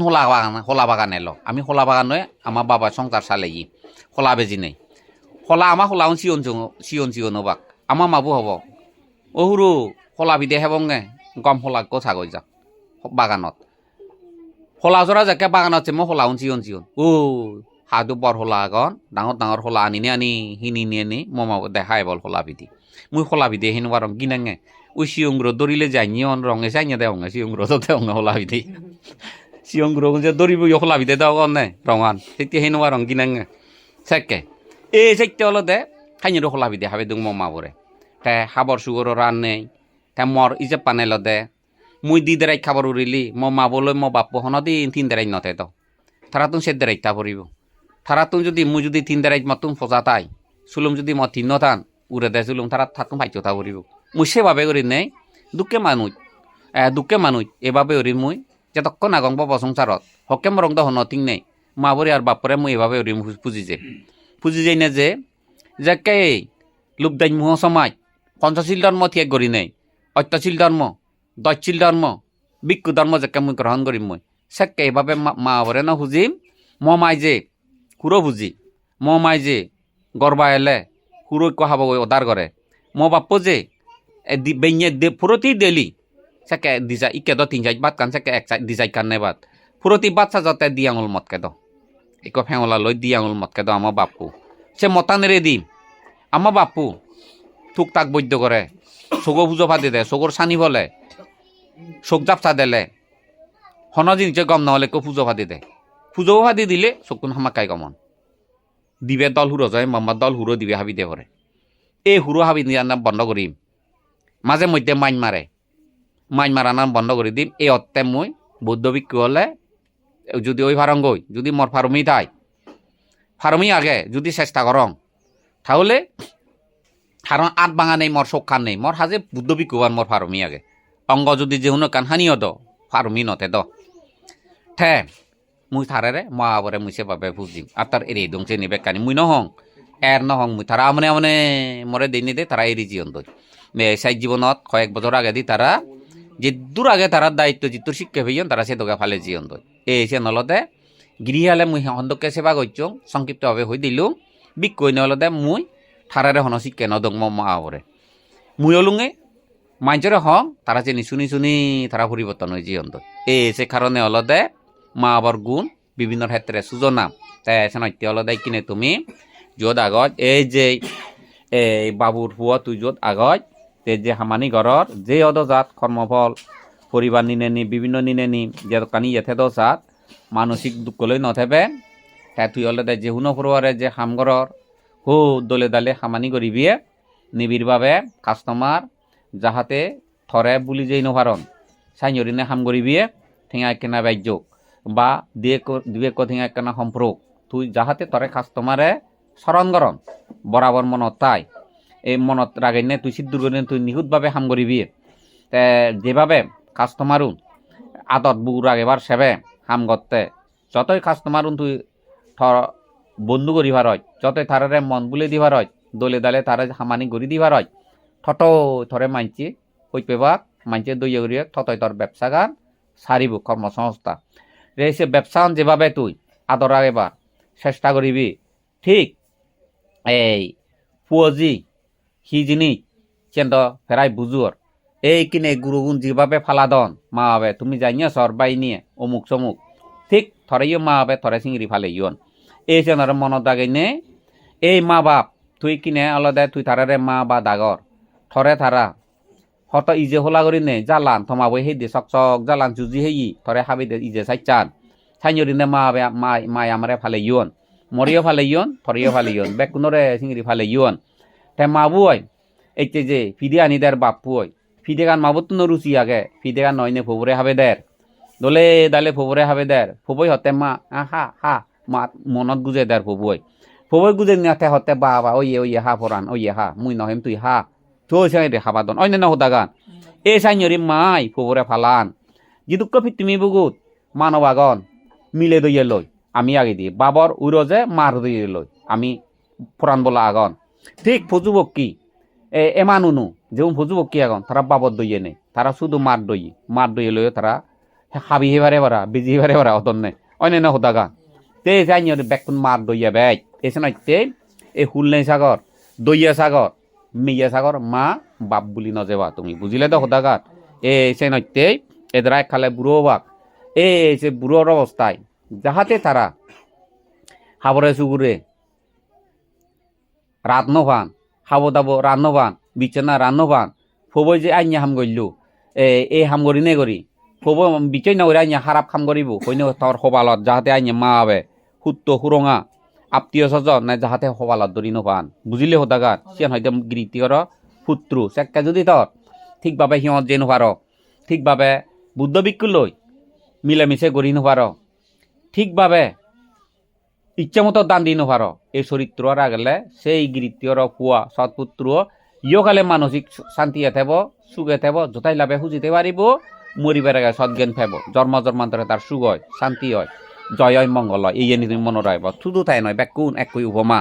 হোলা বাগান এলো আমি হোলা বাগান নয় আমার বাবা সংসার চালাই হোলা বেজি নেই হোলা আমার হোলাউন চিয়ন বাক আমার মাবু হব ও হুরু হোলা বিদে হেবংগে গম হোলা কথা গই যাক বাগানত হোলা জরা যাকে বাগানত মই হোলাউন চিয়ন ও হাদু বৰ হোলা আগন ডাঙৰ হোলা আনি হিনি নি মাবু দেখাই বল হোলা বিধি মুই হোলা বিদে হেনুৱা রং গিনাঙে ওই সিয়ংগ্র দরিলে যাইনি অন রঙে চাইনি দেওয়া সিয়ংগ্র তো দেওয়া হোলা বিধি সিয়ংগ্র যে দরিব হোলা বিদে দেওয়া নে রঙান তেতিয়া হেনুৱা রং গিনাঙে সেকে এই চাইতে হলো দে খাইনি হোলা বিদে হাবে দুং মাবরে তে হাবর সুগর রান নেই তে মর ইজে পানেল দে মুই দি দেরাই খাবার উড়িলি মাবলে বাপ্পু হন দিন 3 দেরাই নতে তো তারা তুম সে দেরাইতা পড়িব তারা তুম যদি মুই যদি 3 দেরাই মতুম ফজা তাই সুলুম যদি ম 3 নতান উড়ে দে সুলুম তারা থাকুম ভাইচতা পড়িব মুই সেভাবে করি নেই দুঃখে মানুষ এভাবে ওরি মুই যতক্ষণ আগংব সংসারত হকে মরং দহন ঠিক নেই মাবরি আর বাপরে মুই এভাবে ওরি পুজি যাই না যে যাকে লুকদাই মুহ সমাজ পঞ্চশীল ধর্ম ঠিক করি নেই অত্যশীল ধর্ম দশশীল ধর্ম ভিক্ষু ধর্ম যাকে মুই গ্রহণ করিম মুই সেকে এভাবে মাবরে ন খুঁজিম মাই যে হুরো বুঝি মাই যে গরবা এলে হুরো কহাব অদার করে বাপ্পো যে প্রতি ডেলি সেকে দিজা ইকে দ 3 বাত কান সেকে 1 কান নেবাত প্রতি বাচ্চা যাতে দি আঙুল মতকে দ এক ফেঙলা লই দি আঙুল মতকে দ আমার বাপু সে মতানেরে দিম আমার বাপু থুক তাক বৈদ্য করে চগো পুজো ফাদি দে চগোর সানি বলে চোখ জাপচা দেলে হন জিনিসে গম নহলে কেউ পুজো ফাদি দে পুজো ফাদি দিলে চকুন হামাকাই গমন দিবে দল হুরো যায় মাম্মা দল হুরো দিবে হাবি দে করে এই হুরো হাবি নাম বন্ধ করিম মাঝে মধ্যে মাইন মারা নাম বন্ধ করে দিম এই অত্তে মুই বৌদ্ধ ভিক্ষু হলে যদি ওই ফারঙ্গই যদি মর ফার্মি থাই ফার্মি আগে যদি চেষ্টা করং তাহলে কারণ আট ভাঙা নেই মর চোখান নেই মর হাজে বুদ্ধ ভিক্ষুবান মর ফার্মি আগে অঙ্গ যদি যেহুন কান হানিও দ ফার্মি নতে দ ঠে মুই থারে মাবরে মুই সেভাবে বুঝিম আর তার এড়িয়ে দংছে নিবে কানি মুই নহং নহং মুই তারা আমনে মরে দিনি দে তারা এড়ি জীবন দই সাই জীবনত কয়েক বছর আগে দি তারা যে দূর আগে তারা দায়িত্ব যিটোর শিক্ষা হইন তারা সে দোকা ফালে জীবন দই এই সে নলতে গৃহালে মুই হন্দকে সেবা করছং সংক্ষিপ্তভাবে হই দিলুম বিকই নলতে মুই থারারে হন শিক্ষা নদং মাবরে মুই অলুঙে মাইজরে হং তারা যে শুনি তারা পরিবর্তন হয়ে জীবন দই এই সে কারণে অলতে মা আবার গুণ বিভিন্ন ক্ষেত্রে সুজনা তাই নৃত্য অলদাই কিনে তুমি যত আগত এই যে এই বাবুর পুয়া তুই যত আগত তে যে হামানি ঘরর যে অদজাত কর্মফল পরিবার নিনে বিভিন্ন নিনে যে কানি ইয়েতে দোষাত মানসিক দুঃখ লই নথেবে তাই তুই অলরেডি যে হুনো পরিবারে যে হামগরর হু দলে দালে হামানি করিবিয়ে নিবিড়ভাবে কাস্টমার যাহাতে থরে বুলি যেই নভারন সাইনরিনে হাম করিবিয়ে ঠেঙা একখানা বাহ্য বা দুয়ে ঠেঙা একখানা সম্পর্ক তুই যাহাতে তরে কাস্টমারে স্মরণ করন বরাবর মনত তাই এই মনত রাগেনে তুই সিদ্ধুর করে তুই নিখুঁতভাবে হাম করিবি যেভাবে কাস্টমারুন আদত বুকুর আগেবার সেবে হাম করতে যতই কাস্টমারুন তুই থর বন্ধু করিবার হয় যতই তারারে মন বুলে দিবার হয় দলে দালে তারা হামানি গড়ি দিবার হয় থট থরে মানছি হই পেবাক মানছে দইয়া করিয়া থতই তোর ব্যবসা গান সারিব কর্মসংস্থা সে ব্যবসা যেভাবে তুই আদর আগেবার চেষ্টা করিবি ঠিক এই পুঁজি সি জিনিস কেন্দ্র ফেরাই বুঝুর এই কিনে গুরুগুণ যেভাবে ফালাদন মা বাবে তুমি জানিয়া সর বাই নিয়ে অমুক চমুক ঠিক থরেইও মা বাবে থরে চিংড়ি ফালে ইয়ন এই চেনার মনত দাগেনে এই মা বাপ তুই কিনে আলাদা তুই তারারে মা বা দাগর থরে থারা হত ইজে হোলা করি নে জালান থমাবো সেই দে চক চক জালান চুজি হেই থরে হাবি দে ইজে চাইচান সাইনরিনে মা বাবে মাই আমারে ফালে ইয়ন মরিও ফালে ইয়ন থরিও ফালে ইয়ন বেকুনরে চিংড়ি ফালে ইয়ন তে মাবু হয় এই যে ফিদে আনি দেয় বাপু হয় ফিদে গান মাবুত ন রুচি আগে ফিদে গান নয় নে ফবরে হাবে দের দলে দালে ফবরে হাবে দের ফবই হতে মা হা হা মা মনত গুজে দের ফবই ফবই গুজে নাতে হতে বাবা ওই হা ফরান ওই হা মুই নহেম তুই হা তুই সাই রে হাবাদন অন্য না হতা গান এই সাইনরি মাই ফবরে ফালান যিদুক্ক ফিতিমি বুগুত মানব আগন মিলে দইয়ে লই আমি আগে দিই বাবর উরজে মার দইয়ে লই আমি ফরান বলা আগন ঠিক ফজুবক্কি এমানুনু যেমন ফজুবক্কি আগন তারা বাবর দইয়ে নেই তারা শুধু মার দইয়ে লই তারা হাবি হেবারে বারা বিজি হেবারে বারা অতন নেই অন্য না হতা গান তে যাইনি বেকুন মার দইয়া বেজ এসে নইতে এই হুলনে সাগর দইয়া সাগর মিয়া সাগর মা বাপ বুলি নজেবা তুমি বুঝিলে তো হতা গান এসে নইতে এদরা খালে বুড়ো বাক এই যে বুড়োর অবস্থায় যাহাতে তারা হাবরে চুগুরে রাত নভান হাবো দাবো রান্নবান বিছানা রান্নবান ফবই যে আইনিয়া হাম গইলু এই হাম করি নে করি ফবই বিচই না করে আইনিয়া হারাপ খাম করিব হইনে তোর হবালত যাহাতে আইনিয়া মা আবে হুত্ত হুরঙা আত্মীয় স্বজন না যাহাতে হবালত ধরি নপান বুঝিলে হতাগার সিয়ান হয়তো গৃহীর পুত্র চেক্কা যদি তোর ঠিকভাবে সিহঁত যে নোভার ঠিকভাবে বুদ্ধ বিক্ষু লই মিলেমিশে গড়ি নোভার ঠিকভাবে ইচ্ছামতো দান দি নোভার এই চরিত্র আগলে সেই গৃহীর পুয়া সৎপুত্র ইয়কালে মানসিক শান্তি থেব সুখে থেব যথাই লাভে খুঁজিতে পারিব মরিবার আগে সৎজ্ঞান ফেব জন্মান্তরে তার সুখ হয় শান্তি হয় জয় হয় মঙ্গল হয় এই তুমি মনে রাখব শুধু তাই নয় বেকুন একই উপমা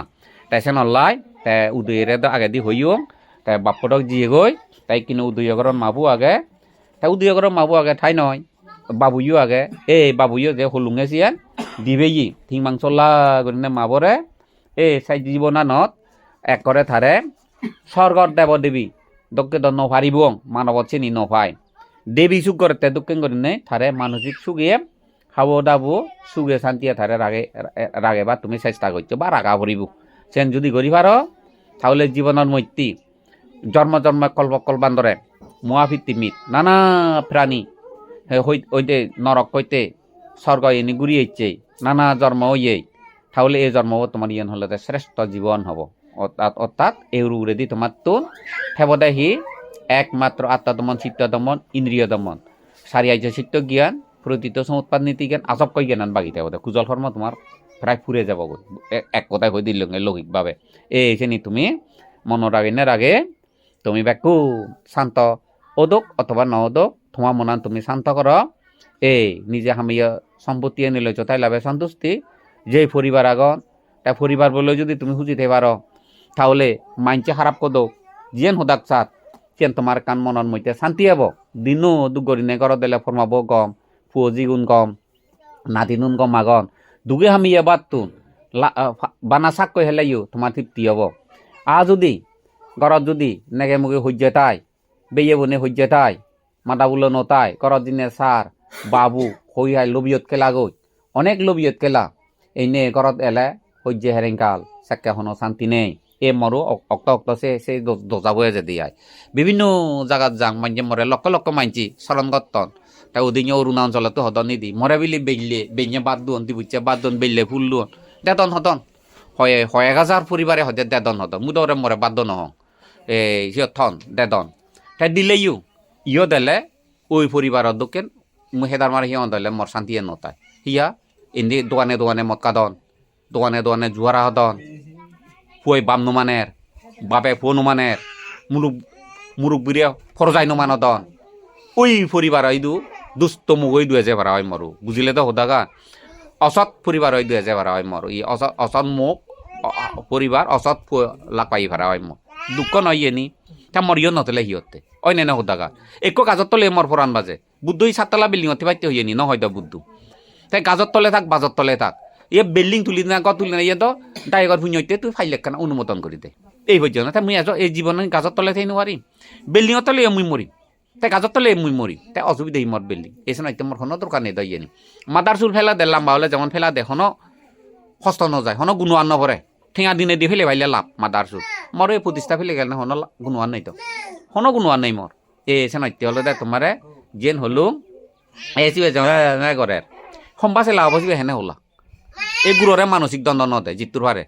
তাই সে নল্লাই তাই উদয়ের আগে দি হইও তাই বাপটক জিয়ে গই তাই কিন্তু উদয়গর মাবু আগে তাই উদয়গর মাবু আগে ঠাই নয় বাবুইও আগে এই বাবুইও যে হলুঙে চিয়ান দিবেই ঠিক মাংসল্লা করে মাবরে এই চাই জীবনানত এক করে থারে স্বর্গর দেব দেবী দক্ষে দ নভারিব মানব চিনি নভাই দেবী সুখ করতে দক্ষিণ করে থারে মানসিক সুখিয়ে খাবো দাবো সুখে শান্তিয়ে থারে রাগে বা তুমি চেষ্টা করছো বা রাগা ভরিব সেন যদি করি পারো তাহলে জীবনের মৈত্রী জন্ম কল্পান্তরে মহাভিত্তিমিত নানা প্রাণী হইতে নরক কইতে স্বর্গ এনে ঘুরিয়েছে নানা জন্ম হইয়ে তাহলে এই জন্ম তোমার ইয়েন হলে শ্রেষ্ঠ জীবন হব অর্থাৎ এই রুগরেদি তোমার তো হেবদাহি একমাত্র আত্মা দমন চিত্ত দমন ইন্দ্রিয় দমন সারিয়াইজ চিত্ত জ্ঞান প্রতীত সমুৎপাদ নীতি জ্ঞান আজব কই জ্ঞান বাকি থাকবে কুজল কর্ম তোমার প্রায় ফুরে যাব এক কথায় কই দিল লৌকিকভাবে এই শ্রেণী তুমি মনের আগে তুমি বেকু শান্ত ওদক অথবা ন ওদক তোমার মনান তুমি শান্ত কর এই নিজে হামিয়া সম্পত্তি নিলে যথাই লাভে সন্তুষ্টি যে পরিবার আগন তাই পরিবার বলে যদি তুমি খুঁজিতে পারো তাহলে মাইনছে খারাপ কদো জিয়েন হোদাক চাত চেন তোমার কান মনের মধ্যে শান্তি হব দিনও দুগরিনে ঘর দিলে ফরমাব গম ফুজি গুণ গম নাতিনুন গম আগন দুগে হামি এবার তুন বানা চাক কৈ হেলাইও তোমার তৃপ্তি হব যদি ঘরত যদি নেগে মুগে সহ্য তাই বেয়ে বনে সহ্য তাই মাতা বুলো নতাই ঘরত দিনে সার বাবু হই হাই লবিয়ত কেলা গই অনেক লবিয়ত কেলা এই নে ঘরত এলে সহ্য হেরেংকাল চাক্কা হনো শান্তি নেই এ মরু অক্ত সে দোজা বয়ে যে দিয়ে বিভিন্ন জায়গাত যাং মানছে মরে লক্ষ লক্ষ মানছি স্মরণ করতন তা ওদিকে অরুণাচলে তো হদন নিদি মরে বিলি বেললে বেঞ্জে বাদ দুন দি বুঝছে বাদ দুন বেললে ফুল দুন দেতন হদন হয় 1,000 পরিবারে হতে দেদন হদন মুদরে মরে বাদ নহং সিয়ত থন দেদন তাই দিলেইও ইয় দিলে ওই পরিবারের দোকেন হেদার মারে হিয়া দিলে মর শান্তি নতায় হিয়া এনে দোকানে দোকানে মৎকাদন দোকানে দোকানে জুয়ারা হদন ফুয়ে বাম নুমানের বাপে ফো নুমানের মুরুক বিরিয়া ফরজাই নুমানদন ওই পরিবার হইদু দুষ্ট মুগই দুয়ে যে ভাড়া হয় মরু বুঝিলে তো হোদাগা অসৎ পরিবার হয় দুয়ে যে ভাড়া হয় মরু ই অসৎ মুখ পরিবার অসৎ লাপাই ভাড়া হয় মো দুঃখ নয় নি তা মরিও নতলে হিয়তে অন্য হোদাগা একো কাজত তলে মর ফরান বাজে বুদ্ধ ই সাততলা বিল্ডিং অতিবাহিত হইয়ে নি নহয় দা বুদ্ধ তাই গাজত তলে থাক বাজত তলে থাক ইয়ে বিল্ডিং তুলি না গত তুলি না ইয়ে তো ডাইগর ভুঁইতে তুই ফাইল লেখানা অনুমোদন করি দে এই পর্যন্ত তাই মুই আজ এই জীবনে গাজত তলে থাই নোৱাৰিম বিল্ডিংত তলে মুই মরিম তাই গাজত তলে মুই মরিম তাই অসুবিধা মর বিল্ডিং এই সময় মোর হনো দরকার নেই দইয়ে নি মাদার চুল ফেলা দে লাম্বা হলে যেমন ফেলা দে হনো কষ্ট নযায় হনো গুণোয়ান নপরে ঠেঙা দিনে দি ফেলে ভাইলে লাভ মাদার চুল মর এই প্রতিষ্ঠা ফেলে গেল না হনো গুণোয়ান নাই তো হনো গুণোয়ান নাই মর এই সময় হলে দে তোমারে যেন হলো এসিবে করে সম্বাসে লাভ বসিবে হেনে হলা এই গুররে মানসিক দ্বন্দ্ব নদে জিতুর হারে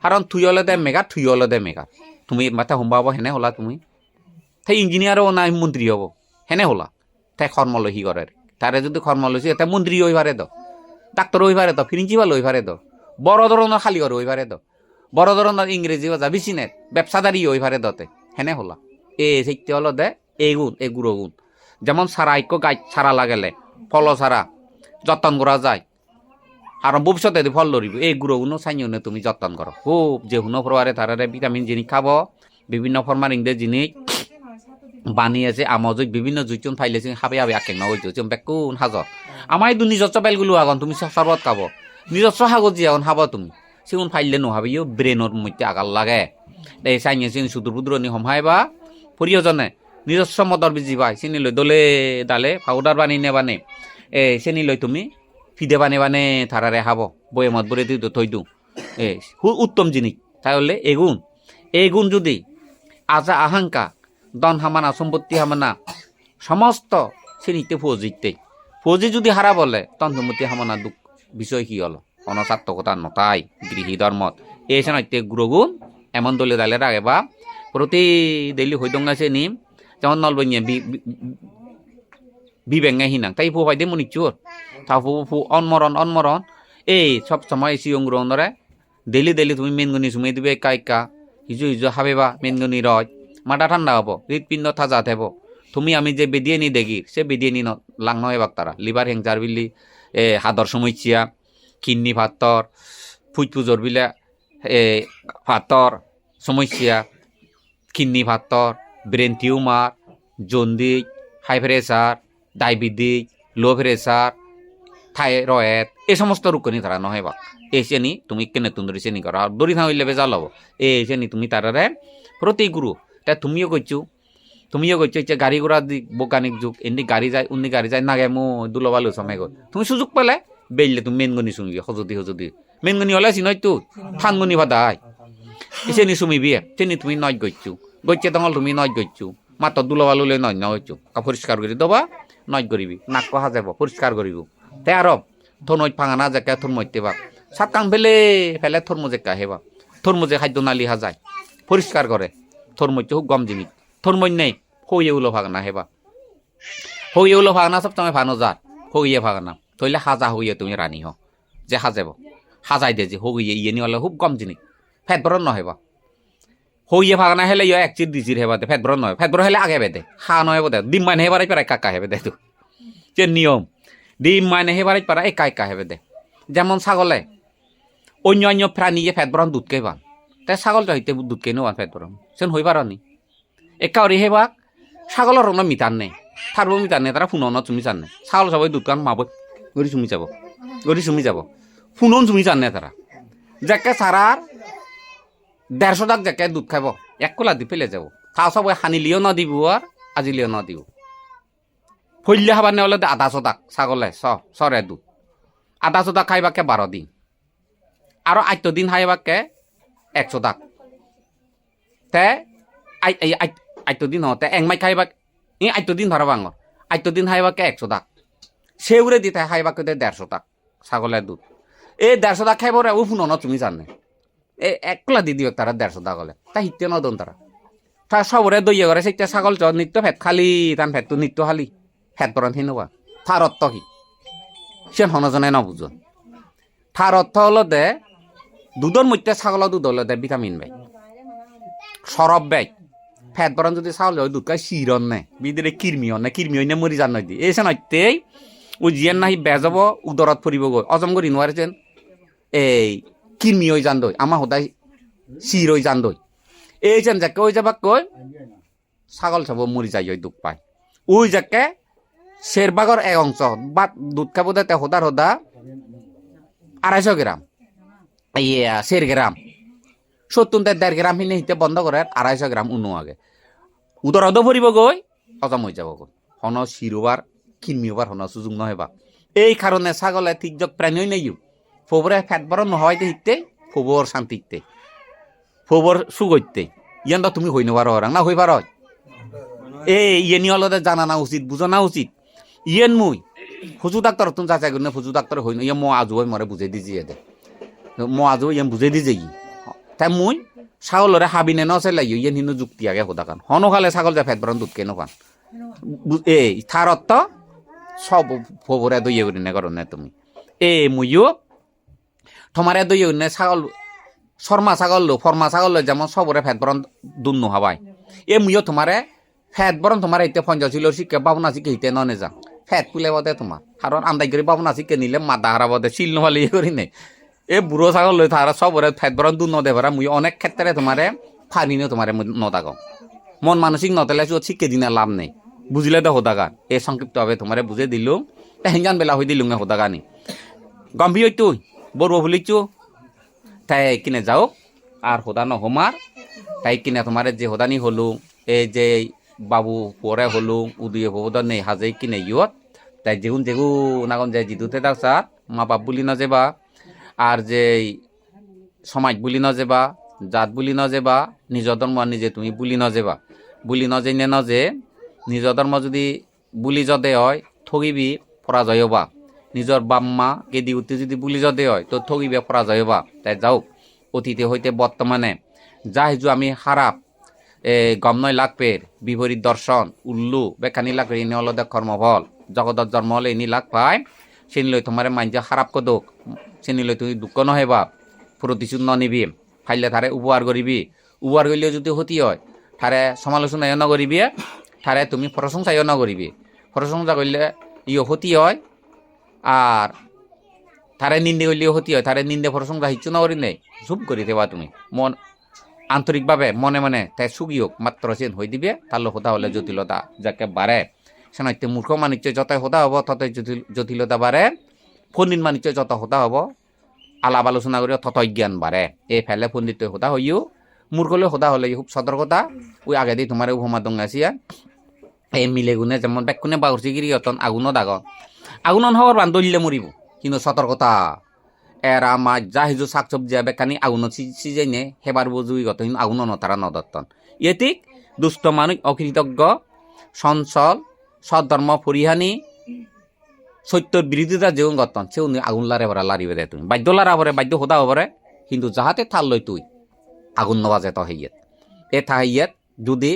কারণ থুই হলে দে মেঘার থুই হলে দে মেঘার তুমি মাথা সম্ভাব হেনে হলা তুমি তাই ইঞ্জিনিয়ারও না মন্ত্রী হব হেনে হলা তাই কর্ম লহি করে তারে যদি কর্ম লইছি তাই মন্ত্রী হই পারে তো ডাক্তার হই পারে তো প্রিন্সিপাল হই পারে তো বড় ধরনের খালি ঘর হই পারে তো বড় ধরনের ইংরেজি বাজা বিচিনেট ব্যবসাদারি হই পারে দতে হেনে হলা এ সেইতে হলো দে এই গুণ এই গুড়ো গুণ যেমন সারা ঐক্য গাছ ছাড়া লাগেলে ফল ছাড়া যত্ন করা যায় আর ভবিষ্যতে ফল ধরিব এই গুঁড়োগুলো চাইনে তুমি যত্ন করো খুব যে হুনো প্রবারে তারারে ভিটামিন জিনিস খাব বিভিন্ন ফরমালিন দিয়ে জিনিস বানিয়েছে আমজুক বিভিন্ন জুইচুন ফাইলেছে খাবে আবে আকেং না হইতো চম বেকুন হাজর আমার এই নিজস্ব বেলগুলো আগন তুমি সরবত খাব নিজস্ব হাগজ এখন খাব তুমি সেগুন ফাইলে নহাবি ইউ ব্রেনের মধ্যে আগাল লাগে এই চাইনে চিনি সুদূর বুদ্রনি সমহাইবা প্রিয়জনে নিজস্ব মদর বিজি পাই চিনি লই দলে ডালে পাউডার বানি নেবানে চেনি লই তুমি ফিদে বানে বানে থারারে খাব বয়েমত বলে দিই থই দিওঁ উত্তম জিনিস তাহলে এগুণ যদি আজা আহাঙ্কা দন হামানা সম্পত্তি হামানা সমস্ত শ্রেণীতে ফৌজি যদি হারা বলে তন সম্পত্তি হামানা দুঃখ বিষয় কি হলো অনসার্থকতা নতাই গৃহী ধর্মত এই সানাইতে গুরুগুণ এমন দলে দালে রাগে বা প্রতি দেলি হইদঙ্গাছে নিম যেমন নলবইয়ে বিবেঙ্গে হিনাং তাই ফু হয় দে মনি চোর তা ফু অনমরণ এই সব সময় সিয়ং রনরে ডেলি তুমি মেনগনি সুমাই দিবে একা হিজু হাবেবা মেনগনি রয় মাথা ঠান্ডা হবো হৃৎপিণ্ড তাজা থাকব তুমি আমি যে বেদিয়েনি দেখি সে বেদিয়েনি লাং নয় বাক তারা লিভার হেংচার বিলি হাদর সমস্যা কিডনি ফাতর ফুটপুজোর বিলে ফাতর সমস্যা কিডনি ফাতর brain tumour jaundice high pressure diabetes low pressure thyroid এই সমস্ত রোগনি তারা নহয় বা এই শ্রেণী তুমি কেনে তুন্দরি শ্রেণী করা দড়ি থাকা হইলে বেজাল হব এই শ্রেণী তুমি তারারে প্রতি গুরু তা তুমিও কইছো যে গাড়ি ঘোড়া বৈজ্ঞানিক যুগ এমনি গাড়ি যায় উন্নি গাড়ি যায় নাগে মো দুলবালু সময় গল তুমি সুযোগ পেলে বেললে তুমি মেনগনি শুনবি হজদি মেনগনি হলে চিনই তো ফানগনি ভাদাই শ্রেণী শুমিবি শ্রেণী তুমি নয় গইছে দঙল তুমি নয় গইছো মাত্র দুলবালুলে নয় নয়ছো পরিষ্কার করে দেবা নয় করিবি নাক হাজাব পরিষ্কার করিব তে আর থনই ফাঙানা জেকা থরমইতে বা সাতকাং ফেলে থরমো জেকা হেবা থরমোজে খাদ্য নালি হাজায় পরিষ্কার করে থরমইতে খুব গম জিনিস থরমই নেই হইয়ে উলো ভাগনা হেবা হইয়ে উলো ভাগনা সব সময় ভানো যার হইয়ে ভাগনা থইলে হাজা হইয়ে তুমি রানী হ যে হাজাব হাজাই দে যে হইয়ে ইয়ে নিলে খুব গম জিনিস ফেট বরণ নহবা হইয়ে ভাগনা হেলে ইয়ে একচির দিচির হেবা দে ফেট বরণ নয় ফেট বরণ হেলে আগে বেদে হা নয় দে ডিম মানে হেবারাই পারে কাকা হেবে দে তো যে নিয়ম ডিম মানে হেবারাই পারা একা হেবে দে যেমন ছাগলে অন্য প্রাণীয়ে ফেট বরণ দুধ কেবা তাই ছাগলটা হইতে দুধ কে নেওয়া ফেট বরণ সেন হই পারি একাউরি হেবাক ছাগলের রঙ মিটার নেই থারবো মিটার নেই তারা ফুনন চুমি চান নেই ছাগল সবাই দুধ কান মাব গড়ি চুমি যাব ফুনন চুমি চান নেই তারা যাকে সারার 150 টাক যাকে দুধ খাব এক কোলা দি ফেলে যাব তা সবাই হানিলিও ন দিব আর আজিলিও ন দিব ফইলে খাবার নেওয়ালে 150 টাক ছাগলে সরে দুধ 150 টাক খাইবাকে 12 দিন আর 8 দিন খাইবাকে 100 টাক তে আইতো দিন হতে একমাই খাইবা আইতো দিন ধরা বাঙর আইতো দিন খাইবাকে 100 টাকা সেউরে দিতে খাইবাকে 150 টাকা ছাগলের দুধ এই 150 টাকা খাইবরে ও শুনো তুমি জানে এ একলা দি দিও তারা 150 টাকা গলে তা হিতে নদন তারা সবরে দইয়ে করে সেইটা ছাগল চ নিত্য ফেট খালি তান ফেটটো নিত্য খালি ফেট বরণ হিনবা তার অর্থ কি সে হনজনে নবুঝন তার অর্থ হলো দে দুধর মধ্যে ছাগল দুধ হলো দে ভিটামিন বাই সরব বাই ফেট বরণ যদি ছাগল দুধ খাই শিরন নে বিদরে কিরমি হনে মরি যান নয় দি এসে নয়তেই ও জিয়ান নাহি বেজাব উদরত ফুরিব গৈ অজম করি নোৱাৰেছেন এই কিরমি হয়ে যান দই আমার সদায় শির হয়ে যান দই এই যেন যাকে ওই যাবাক কই ছাগল চাব মরি যাই ওই দুঃখ পায় ওই যাকে শেরবাগর এক অংশ বা দুধ খাবো দে হোদার হোদা 250 গ্রাম ইয়া 1.5 গ্রাম 70 গ্রাম হিনে হিতে বন্ধ করে 250 গ্রাম উনো আগে উদরদ ভরিব গই হজম হয়ে যাব গই হন শিরোবার কিনমিওবার হন সুযোগ নহবা এই কারণে ছাগলে ঠিক যক প্রাণী নেইও ফোবরে ফ্যাট বড় নহয় হিতে ফোবর শান্তিতে ফোবর সুগইতে ইয়ান তুমি হই নবার ওরাং না হই পার ইয়েনি হলদে জানা না উচিত বুঝা না উচিত ইয়েন মুই ফুজু ডাক্তার তুমি যাচাই করি না ফুজু ডাক্তার হই না ইয়ে ম আজু মরে বুঝাই দিছি দে ম আজু ইয়ান বুঝাই দিছে কি তাই মুই ছাগলরে হাবিনে নচেলাই ইয়েন হিন্দু যুক্তি আগে হোদা কান হনো খালে ছাগল যা ফেট বরণ দুধ কেন খান এই থার অর্থ সব ফোবরে দইয়ে করি না করো না তুমি মুইও তোমারে দইয়ে করি না ছাগল শর্মা ছাগল ফর্মা ছাগল যেমন সবরে ফেট বরণ দুধ নোহাবাই মুইও তোমারে ফেট বরণ তোমার এতে পঞ্চাশিল শিক্ষা বাবনা শিখে হিতে ননে যাও ফেট পুলে বদে তোমার কারণ আন্দাই করে বাবনা শিখে নিলে মাদা হারা বদে শিল নহলে করি নে বুড়ো ছাগল লই তারা সবরে ফেট বরণ দুধ নদে পারা মুই অনেক ক্ষেত্রে তোমারে ফানিনে তোমারে নদাগাও মন মানসিক নতেলে শিখে দিনে লাভ নেই বুঝলে তো হোদাগান এই সংক্ষিপ্তভাবে তোমারে বুঝে দিলুম হেঙ্গান বেলা হয়ে দিলুম হোদাগানি গম্ভীর তুই বড় বলিছু তাই কিনে যাও আর হোদা নহমার তাই কিনে তোমার যে হোদানি হলু এই যে বাবু পরে হলু উদুয়ে হবুদ নেই হাজে কিনে ইয়ত তাই যেগুন নাগন যে জিদুতে দাসাত মা বাপ বুলি নজেবা আর যে সমাজ বুলি নজেবা জাত বুলি নজেবা নিজ ধর্ম নিজে তুমি বুলি নজেবা বুলি নজেনে নজে নিজ ধর্ম যদি বুলি যদে হয় ঠগিবি পরাজয় হবা নিজর বাম্মা গেদি উঠতে যদি বুলি যদে হয় তো ঠগিবে পরাজয় হবা তাই যাও অতীতে হইতে বর্তমানে যা হিজু আমি খারাপ গম নয় লাগপের বিপরীত দর্শন উল্লু বেখানি লাগপের ইনি হল কর্মফল জগদত জন্ম হলে ইনি লাগ পায় সেনি লই তোমার মাইন্ড খারাপ কদক সেনি লই তুমি দুঃখ নহবা প্রতিশোধ নিবি ফাইলে তারে উপহার করিবি উপহার করলেও যদি ক্ষতি হয় তারে সমালোচনাও নকরিবি তারে তুমি প্রশংসাও নকরিবি প্রশংসা করলে ইও ক্ষতি হয় আর তারে নিন্দে করলেও ক্ষতি হয় তারে নিন্দে প্রশংসা হিচ্ছু নকরি নেই চুপ করে দেবা তুমি মন আন্তরিকভাবে মনে মনে তাই সুগী হোক মাত্র চেন হয়ে দিবে তার হোদা হলে জটিলতা যাকে বাড়ে সেনাইতে মূর্খ মানিজ্য যতই হোদা হব ততই জটিলতা বাড়ে ফন্দিন মানিজ্য যত হোদা হব আলাপ আলোচনা করে ততই জ্ঞান বাড়ে এই ফেলে ফন্দিত হোদা হইও মূর্খলে হোদা হলে খুব সতর্কতা ওই আগে দিয়ে তোমার উপমা দঙ্গাছিয়া এই মিলে গুনে যেমন বেকুনে বাউরছি গিরি অতন আগুনও দাগন আগুনন হওয়ার বান দলিলে মরিব কিন্তু সতর্কতা এরা মাছ যা হিজু শাক সবজি বেকানি আগুন সিজাই নে হেবার বুঝুই গত আগুন নতারা নদত্তন এতিক দুষ্ট মানুষ অকৃতজ্ঞ সঞ্চল সদ্ধর্ম পরিহানি সত্যর বিরোধিতা যেমন গতন সে আগুন লারে ভরা লারিবে দে তুমি বাদ্য লারা ভরে বাদ্য হোদা হবরে কিন্তু যাহাতে থাল লই তুই আগুন নবাজে তো হইয়াত এ থাইয়াত যদি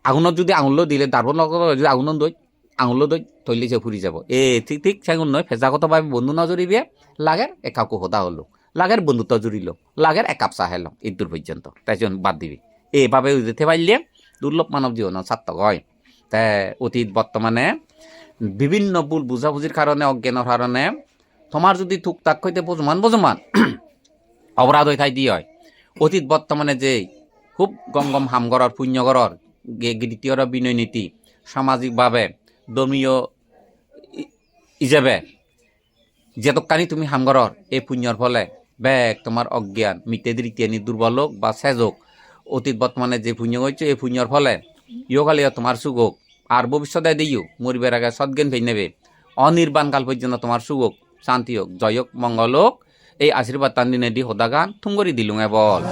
আগুনত যদি আঙুল দিলে দারব যদি আগুন দই আঙুল দই তৈলি যে ফুরি যাব ঠিক ঠিক সেগুন নয় ফেজাগতভাবে বন্ধু নজরিবে লাগের একাকু হোদা হলো লাগের বন্ধুত্ব জুড়িল লাগের এক কাপ চাহ এলাম ইদুর পর্যন্ত তাই বাদ দিবি এইভাবে যেতে পারলে দুর্লভ মানব জীবন সার্থক হয় তাই অতীত বর্তমানে বিভিন্ন ভুল বুঝাবুঝির কারণে অজ্ঞানের কারণে তোমার যদি টুকটাক হইতে বুঝমান অপরাধ হয়ে থাই দিয়ে হয় অতীত বর্তমানে যে খুব গম হামগরর পুণ্যগরর দ্বিতীয়র বিনয় নীতি সামাজিকভাবে ধর্মীয় হিসেবে যেতকানি তুমি হামগরর এই পুণ্যর ফলে ব্যাগ তোমার অজ্ঞান মিতে দ্বিতীয় দুর্বল হোক বা সেজ হোক অতীত বর্তমানে যে পুণ্য হয়েছে এই পুণ্যর ফলে ইহকালীয় তোমার সুখ হোক আর ভবিষ্যতে দিও মরিবার আগে সদ্জ্ঞান ফেই নেবে অনির্বাণকাল পর্যন্ত তোমার সুখ হোক শান্তি হোক জয় হোক মঙ্গল হোক এই আশীর্বাদ তান দিনে দি হোদা গান থুঙ্গরি দিলুঙে বল।